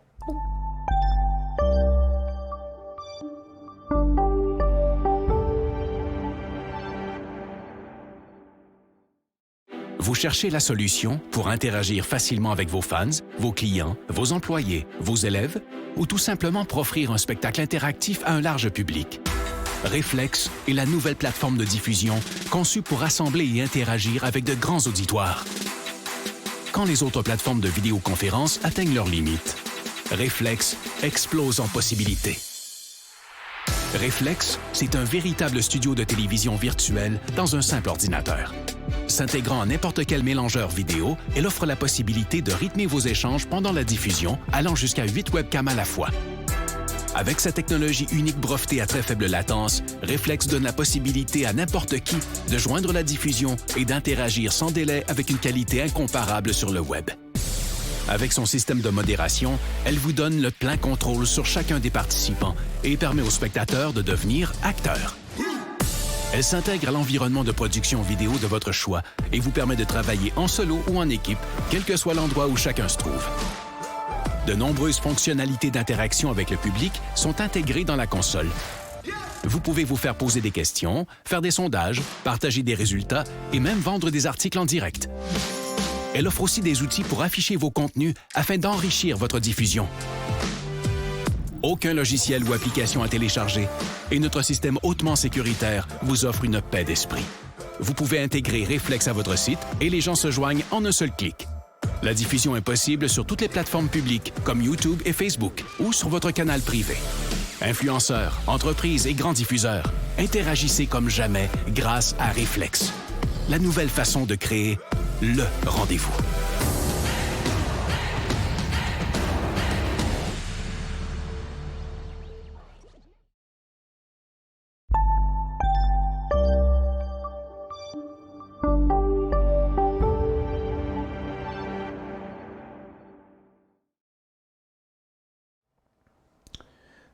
Vous cherchez la solution pour interagir facilement avec vos fans, vos clients, vos employés, vos élèves, ou tout simplement pour offrir un spectacle interactif à un large public. Reflex est la nouvelle plateforme de diffusion conçue pour rassembler et interagir avec de grands auditoires. Quand les autres plateformes de vidéoconférence atteignent leurs limites, Reflex explose en possibilités. Reflex, c'est un véritable studio de télévision virtuel dans un simple ordinateur. S'intégrant à n'importe quel mélangeur vidéo, elle offre la possibilité de rythmer vos échanges pendant la diffusion, allant jusqu'à 8 webcams à la fois. Avec sa technologie unique brevetée à très faible latence, Reflex donne la possibilité à n'importe qui de joindre la diffusion et d'interagir sans délai avec une qualité incomparable sur le web. Avec son système de modération, elle vous donne le plein contrôle sur chacun des participants et permet aux spectateurs de devenir acteurs. Elle s'intègre à l'environnement de production vidéo de votre choix et vous permet de travailler en solo ou en équipe, quel que soit l'endroit où chacun se trouve. De nombreuses fonctionnalités d'interaction avec le public sont intégrées dans la console. Vous pouvez vous faire poser des questions, faire des sondages, partager des résultats et même vendre des articles en direct. Elle offre aussi des outils pour afficher vos contenus afin d'enrichir votre diffusion. Aucun logiciel ou application à télécharger et notre système hautement sécuritaire vous offre une paix d'esprit. Vous pouvez intégrer Reflex à votre site et les gens se joignent en un seul clic. La diffusion est possible sur toutes les plateformes publiques comme YouTube et Facebook ou sur votre canal privé. Influenceurs, entreprises et grands diffuseurs, interagissez comme jamais grâce à Reflex. La nouvelle façon de créer le rendez-vous.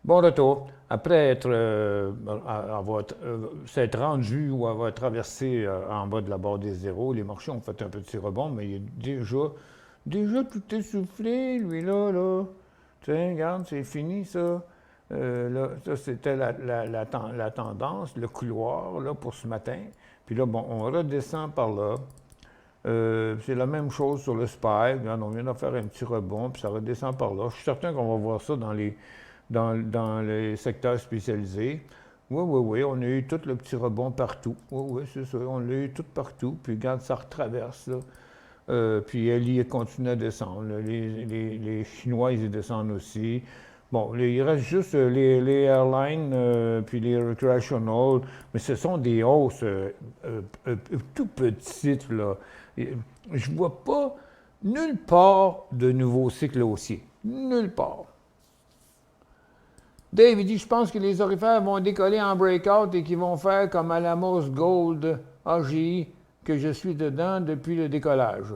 Bon retour. Après s'être rendu ou avoir traversé en bas de la barre des zéros, les marchés ont fait un petit rebond, mais il est déjà tout essoufflé, lui là. Tiens, regarde, c'est fini ça. Là, ça, c'était la tendance, le couloir là, pour ce matin. Puis là, bon, on redescend par là. C'est la même chose sur le SPY. Regarde, on vient de faire un petit rebond, puis ça redescend par là. Je suis certain qu'on va voir ça dans les secteurs spécialisés. Oui, on a eu tout le petit rebond partout. Oui, c'est ça, on l'a eu tout partout. Puis regarde, ça retraverse, là. Puis elle y continue à descendre. Là. Les Chinois, ils y descendent aussi. Bon, il reste juste les airlines, puis les recreational, mais ce sont des hausses tout petites, là. Je ne vois pas nulle part de nouveau cycle haussier. Nulle part. Dave, il dit, je pense que les orifères vont décoller en breakout et qu'ils vont faire comme Alamos Gold AGI, que je suis dedans depuis le décollage.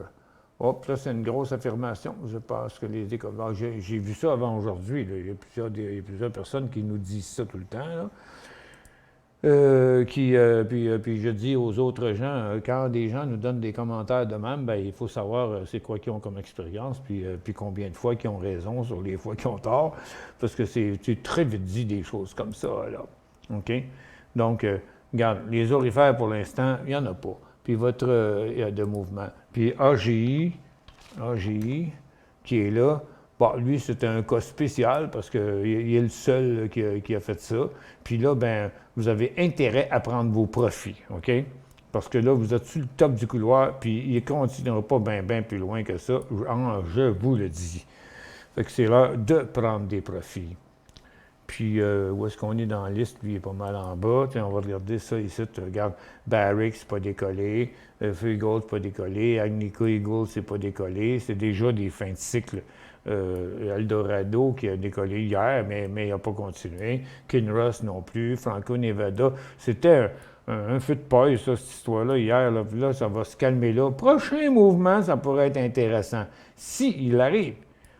Hop, ça, c'est une grosse affirmation. Je pense que les décollages... J'ai vu ça avant aujourd'hui. Il y a plusieurs personnes qui nous disent ça tout le temps, là. Puis je dis aux autres gens, quand des gens nous donnent des commentaires de même, ben, il faut savoir c'est quoi qu'ils ont comme expérience, puis combien de fois qu'ils ont raison sur les fois qu'ils ont tort, parce que c'est très vite dit des choses comme ça, là. OK? Donc, regarde, les orifères, pour l'instant, il n'y en a pas. Puis de mouvement. Puis AGI, qui est là, bon, lui, c'était un cas spécial parce qu'il est le seul qui a fait ça. Puis là, ben, vous avez intérêt à prendre vos profits, OK? Parce que là, vous êtes sur le top du couloir, puis il ne continuera pas bien plus loin que ça. Je vous le dis. Fait que c'est l'heure de prendre des profits. Puis, où est-ce qu'on est dans la liste? Lui, il est pas mal en bas. Tiens, on va regarder ça ici. Regarde, Barrick, c'est pas décollé. Feu Gold, c'est pas décollé. Agnico Eagle, c'est pas décollé. C'est déjà des fins de cycle. Eldorado qui a décollé hier, mais il n'a pas continué. Kinross non plus. Franco-Nevada. C'était un feu de paille, ça, cette histoire-là, hier. Là, ça va se calmer là. Prochain mouvement, ça pourrait être intéressant. S'il arrive.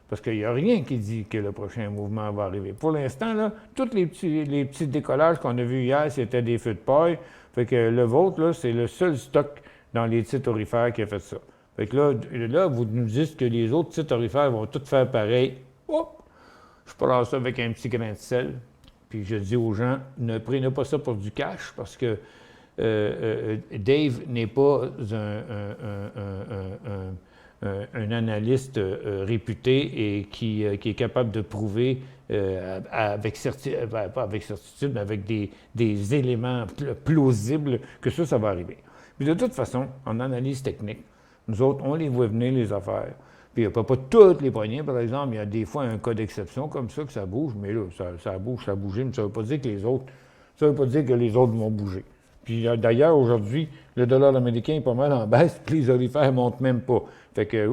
Parce qu'il n'y a rien qui dit que le prochain mouvement va arriver. Pour l'instant, là, tous les petits décollages qu'on a vus hier, c'était des feux de paille. Fait que le vôtre, là, c'est le seul stock dans les titres orifères qui a fait ça. Fait que là, vous nous dites que les autres titres orifères vont tous faire pareil. Oh! Je prends ça avec un petit grain de sel. Puis je dis aux gens, ne prenez pas ça pour du cash parce que Dave n'est pas un analyste réputé et qui est capable de prouver avec certitude, pas avec certitude, mais avec des éléments plausibles que ça va arriver. Puis de toute façon, en analyse technique, nous autres, on les voit venir, les affaires. Puis il n'y a pas toutes les poignées, par exemple, il y a des fois un cas d'exception comme ça que ça bouge, mais là, ça bouge, ça a bougé, mais ça ne veut pas dire que les autres, vont bouger. Puis d'ailleurs, aujourd'hui, le dollar américain est pas mal en baisse, puis les orifères ne montent même pas. Fait que,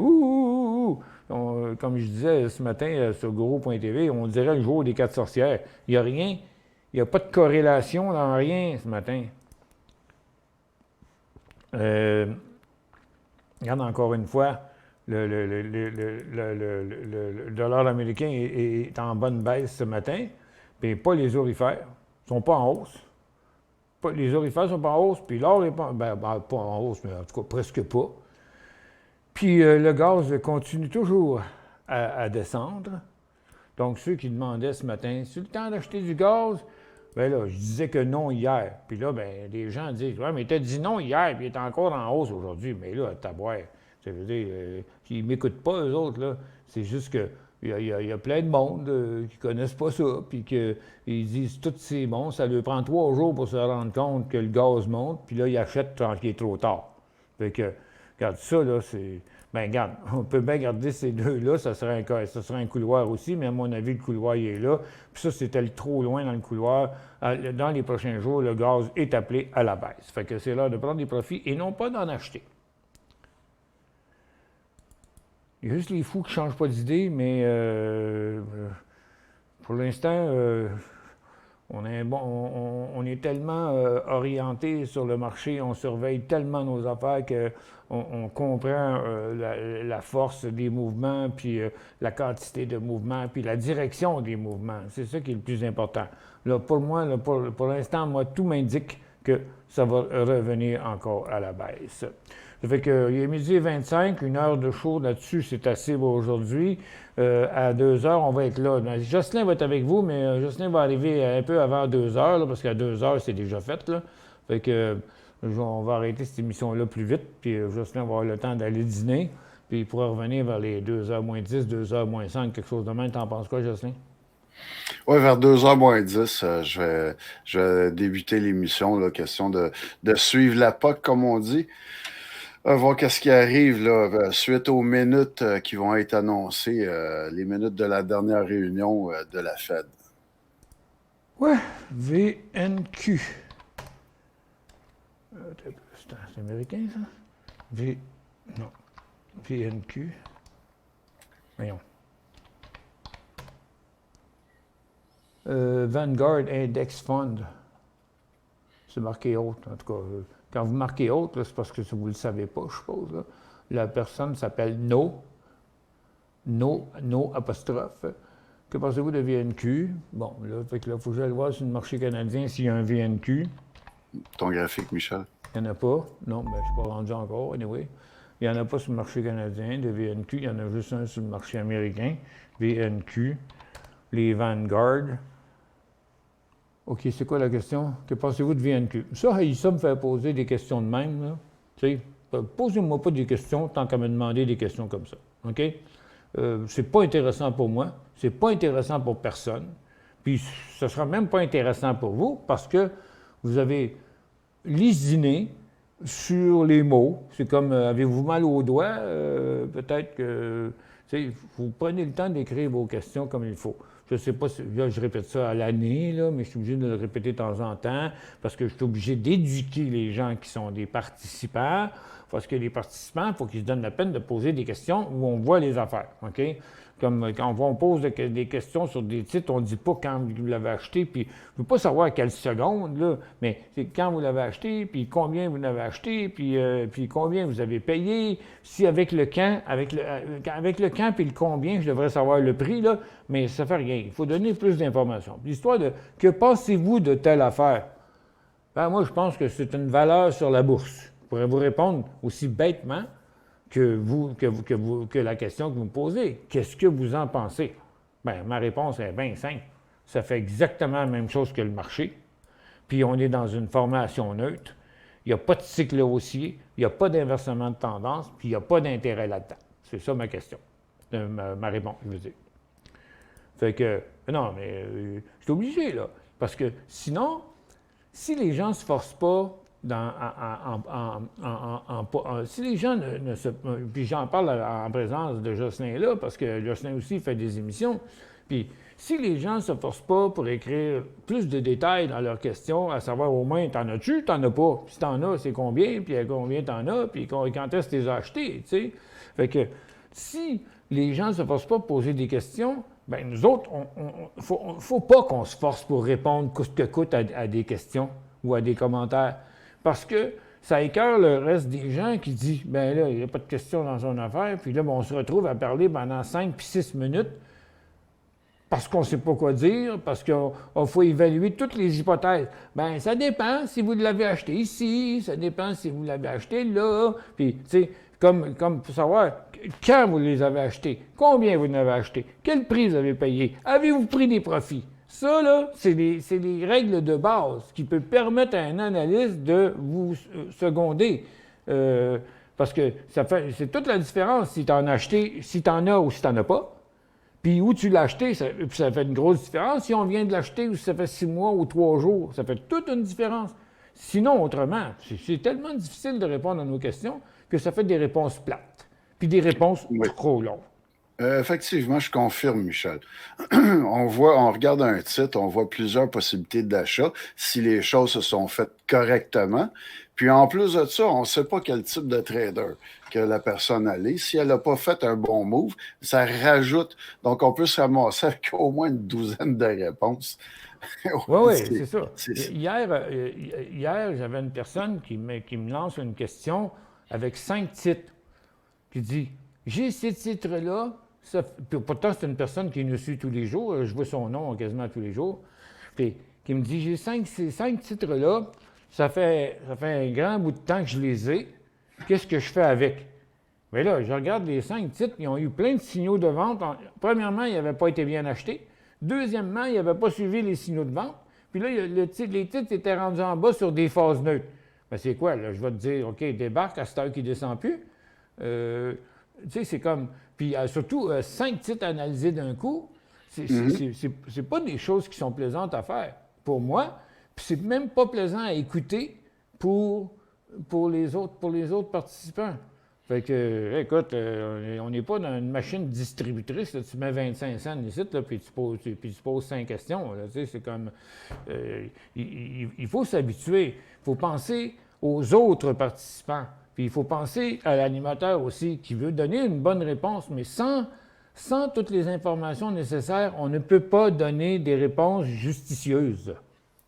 comme je disais ce matin sur Guru.tv, on dirait le jour des 4 sorcières. Il n'y a rien, il n'y a pas de corrélation dans rien ce matin. Regarde encore une fois, le dollar américain est en bonne baisse ce matin, puis pas les orifères. Ils ne sont pas en hausse. Les orifères ne sont pas en hausse, puis l'or n'est pas, pas en hausse, mais en tout cas presque pas. Puis le gaz continue toujours à descendre. Donc, ceux qui demandaient ce matin, c'est le temps d'acheter du gaz? Bien là, je disais que non hier. Puis là, bien, des gens disent, ouais, mais tu as dit non hier, puis il est encore en hausse aujourd'hui. Mais là, t'as boire. Ça veut dire, ils ne m'écoutent pas, eux autres, là. C'est juste que il y a plein de monde qui ne connaissent pas ça, puis qu'ils disent tout c'est bon, ça leur prend 3 jours pour se rendre compte que le gaz monte, puis là, ils achètent quand il est trop tard. Fait que, regarde, ça, là, c'est... Bien, regarde, on peut bien garder ces deux-là, ça serait un couloir aussi, mais à mon avis, le couloir, il est là. Puis ça, c'était trop loin dans le couloir. Dans les prochains jours, le gaz est appelé à la baisse. Fait que c'est l'heure de prendre des profits et non pas d'en acheter. Il y a juste les fous qui ne changent pas d'idée, mais pour l'instant, on est tellement orienté sur le marché, on surveille tellement nos affaires qu'on comprend la force des mouvements, puis la quantité de mouvements, puis la direction des mouvements. C'est ça qui est le plus important. Là, pour moi, pour l'instant, moi, tout m'indique que ça va revenir encore à la baisse. Ça fait qu'il est 12h25, 1 heure de show là-dessus, c'est assez aujourd'hui. À 2 heures, on va être là. Jocelyn va être avec vous, mais Jocelyn va arriver un peu avant 2 heures, là, parce qu'à 2 heures, c'est déjà fait. Là. Fait que On va arrêter cette émission-là plus vite, puis Jocelyn va avoir le temps d'aller dîner, puis il pourra revenir vers les 2h moins 10, 2h moins 5, quelque chose de même. T'en penses quoi, Jocelyn? Oui, vers 2h moins 10, je vais débuter l'émission, là, question de suivre la POC, comme on dit. Voir qu'est-ce qui arrive là, suite aux minutes qui vont être annoncées, les minutes de la dernière réunion de la Fed. Ouais, VNQ. C'est américain, ça? Non. VNQ. Voyons. Vanguard Index Fund. C'est marqué haute, en tout cas. Quand vous marquez haute, là, c'est parce que vous ne le savez pas, je suppose. Là. La personne s'appelle No apostrophe. Que pensez-vous de VNQ? Bon, là, il faut que j'aille voir sur le marché canadien s'il y a un VNQ. Ton graphique, Michel? Il n'y en a pas. Non, ben, je ne suis pas rendu encore, anyway. Il n'y en a pas sur le marché canadien de VNQ. Il y en a juste un sur le marché américain. VNQ. Les Vanguard. OK, c'est quoi la question? Que pensez-vous de VNQ? Ça me fait poser des questions de même, là. Tu sais, posez-moi pas des questions tant qu'à me demander des questions comme ça. OK? C'est pas intéressant pour moi. C'est pas intéressant pour personne. Puis, ce sera même pas intéressant pour vous parce que vous avez lésiné sur les mots. C'est comme, avez-vous mal aux doigts? Peut-être que, tu sais, vous prenez le temps d'écrire vos questions comme il faut. Je ne sais pas si là, je répète ça à l'année, là, mais je suis obligé de le répéter de temps en temps parce que je suis obligé d'éduquer les gens qui sont des participants. Parce que les participants, il faut qu'ils se donnent la peine de poser des questions où on voit les affaires. OK? Comme quand on pose des questions sur des titres, on ne dit pas quand vous l'avez acheté, puis je ne veux pas savoir à quelle seconde, là, mais c'est quand vous l'avez acheté, puis combien vous l'avez acheté, puis combien vous avez payé, si avec le quand, avec le quand puis le combien, je devrais savoir le prix, là, mais ça ne fait rien. Il faut donner plus d'informations. L'histoire de « Que pensez-vous de telle affaire? » Ben, moi, je pense que c'est une valeur sur la bourse. Je pourrais vous répondre aussi bêtement que la question que vous me posez. Qu'est-ce que vous en pensez? Bien, ma réponse est bien simple. Ça fait exactement la même chose que le marché. Puis on est dans une formation neutre. Il n'y a pas de cycle haussier, il n'y a pas d'inversement de tendance, puis il n'y a pas d'intérêt là-dedans. C'est ça ma question. Ma réponse, je veux dire. Fait que, non, mais je suis obligé, là. Parce que sinon, si les gens ne se forcent pas si les gens ne se... Puis j'en parle en présence de Jocelyn là, parce que Jocelyn aussi fait des émissions. Puis si les gens ne se forcent pas pour écrire plus de détails dans leurs questions, à savoir au moins, t'en as-tu, t'en as pas? Si t'en as, c'est combien? Puis combien t'en as? Puis quand est-ce que tu les as achetés? Tu sais? Fait que si les gens ne se forcent pas pour poser des questions, bien nous autres, faut pas qu'on se force pour répondre coûte que coûte à des questions ou à des commentaires. Parce que ça écœure le reste des gens qui disent « ben là, il n'y a pas de questions dans son affaire », puis là, on se retrouve à parler pendant 5 puis 6 minutes parce qu'on ne sait pas quoi dire, parce qu'il faut évaluer toutes les hypothèses. Bien, ça dépend si vous l'avez acheté ici, ça dépend si vous l'avez acheté là, puis, tu sais, comme pour savoir quand vous les avez achetés, combien vous en avez acheté, quel prix vous avez payé, avez-vous pris des profits? Ça, là, c'est des règles de base qui peuvent permettre à un analyste de vous seconder. Parce que c'est toute la différence si tu en as acheté, si tu en as ou si tu n'en as pas. Puis où tu l'as acheté, ça fait une grosse différence. Si on vient de l'acheter ou si ça fait 6 mois ou 3 jours, ça fait toute une différence. Sinon, autrement, c'est tellement difficile de répondre à nos questions que ça fait des réponses plates. Puis des réponses trop longues. Effectivement, je confirme, Michel. On regarde un titre, on voit plusieurs possibilités d'achat si les choses se sont faites correctement. Puis en plus de ça, on ne sait pas quel type de trader que la personne allait. Si elle n'a pas fait un bon move, ça rajoute. Donc, on peut se ramasser avec au moins une douzaine de réponses. Oui, c'est ça. Hier, j'avais une personne qui me lance une question avec 5 titres. Qui dit « J'ai ces titres-là. » Pourtant, c'est une personne qui nous suit tous les jours. Je vois son nom quasiment tous les jours. Puis, qui me dit « J'ai ces 5 titres-là. Ça fait un grand bout de temps que je les ai. Qu'est-ce que je fais avec? » Bien là, je regarde les 5 titres. Ils ont eu plein de signaux de vente. Premièrement, ils n'avaient pas été bien achetés. Deuxièmement, ils n'avaient pas suivi les signaux de vente. Puis là, les titres étaient rendus en bas sur des phases neutres. Ben c'est quoi, là? Je vais te dire, OK, débarque à cette heure qui ne descend plus. Tu sais, c'est comme... Puis surtout, 5 titres analysés d'un coup, c'est pas des choses qui sont plaisantes à faire pour moi. Puis c'est même pas plaisant à écouter pour les autres participants. Fait que, écoute, on n'est pas dans une machine distributrice. Là, tu mets 25 cents ici, là, puis tu poses 5 questions. Là, tu sais, c'est comme... il faut s'habituer. Il faut penser aux autres participants. Puis il faut penser à l'animateur aussi, qui veut donner une bonne réponse, mais sans toutes les informations nécessaires, on ne peut pas donner des réponses justicieuses.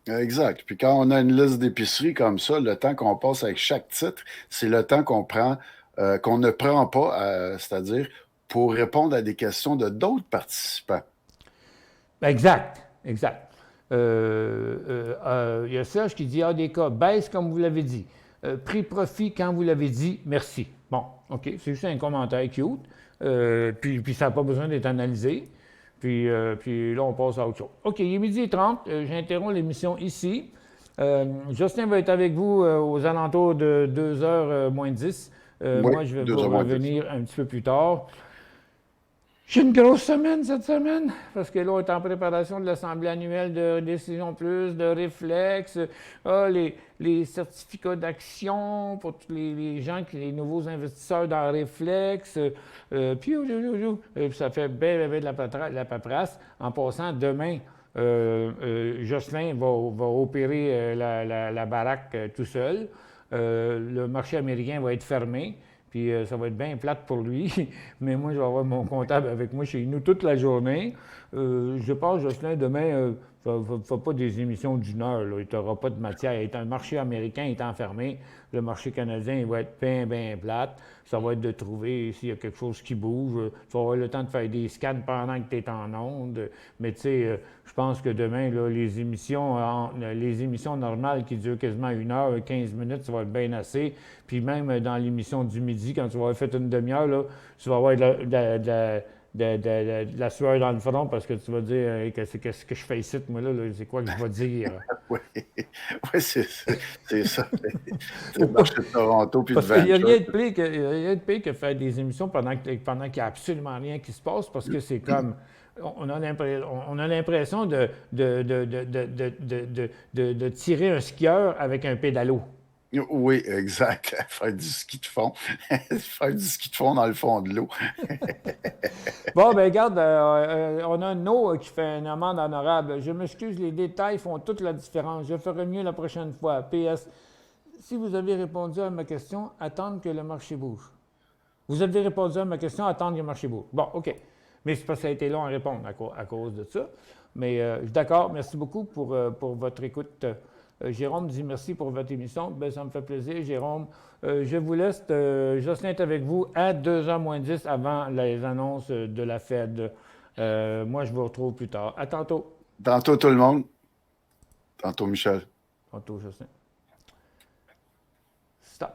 Exact. Puis quand on a une liste d'épicerie comme ça, le temps qu'on passe avec chaque titre, c'est le temps qu'on prend, qu'on ne prend pas, c'est-à-dire pour répondre à des questions de d'autres participants. Exact, exact. Il y a Serge qui dit ADK, baisse comme vous l'avez dit. Prix-profit quand vous l'avez dit, merci. Bon, OK, c'est juste un commentaire cute. Puis ça n'a pas besoin d'être analysé. Puis là, on passe à autre chose. OK, il est 12h30. J'interromps l'émission ici. Jocelyn va être avec vous aux alentours de 2h moins 10. Oui, Moi, je vais 2h vous moins 10. revenir un petit peu plus tard. J'ai une grosse semaine cette semaine, parce que là, on est en préparation de l'Assemblée annuelle de Décision Plus, de Réflexe, les certificats d'action pour tous les gens, les nouveaux investisseurs dans Réflexe, puis ça fait bien de la paperasse. En passant, demain, Jocelyn va opérer la baraque tout seul. Le marché américain va être fermé. Puis ça va être bien plate pour lui, mais moi, je vais avoir mon comptable avec moi chez nous toute la journée. Je pense, Jocelyn, demain, ne fera pas des émissions d'une heure. Là. Il n'aura pas de matière. Le marché américain étant fermé, le marché canadien, il va être bien plate. Ça va être de trouver s'il y a quelque chose qui bouge. Tu vas avoir le temps de faire des scans pendant que tu es en onde. Mais tu sais, je pense que demain, là, les émissions normales qui durent quasiment 1 heure, 15 minutes, ça va être bien assez. Puis même dans l'émission du midi, quand tu vas avoir fait une demi-heure, là, tu vas avoir de la sueur dans le front parce que tu vas dire qu'est-ce que je fais ici, moi, là c'est quoi que je vais dire? Oui, c'est ça. C'est le marché de Toronto puis de Parce qu'il n'y a Vancouver. rien de pire que faire des émissions pendant qu'il n'y a absolument rien qui se passe parce que c'est comme... On a l'impression de tirer un skieur avec un pédalo. Oui, exact. Faire du ski de fond. Faire du ski de fond dans le fond de l'eau. Bon, ben regarde, on a No qui fait une amende honorable. Je m'excuse, les détails font toute la différence. Je ferai mieux la prochaine fois. PS, si vous avez répondu à ma question, attendre que le marché bouge. Vous avez répondu à ma question, attendre que le marché bouge. Bon, OK. Mais c'est parce que ça a été long à répondre à cause de ça. Mais je suis d'accord. Merci beaucoup pour votre écoute. Jérôme dit merci pour votre émission. Ben, ça me fait plaisir, Jérôme. Je vous laisse. Jocelyn est avec vous à 2h moins 10 avant les annonces de la Fed. Moi, je vous retrouve plus tard. À tantôt. Tantôt tout le monde. Tantôt Michel. Tantôt, Jocelyn. Stop.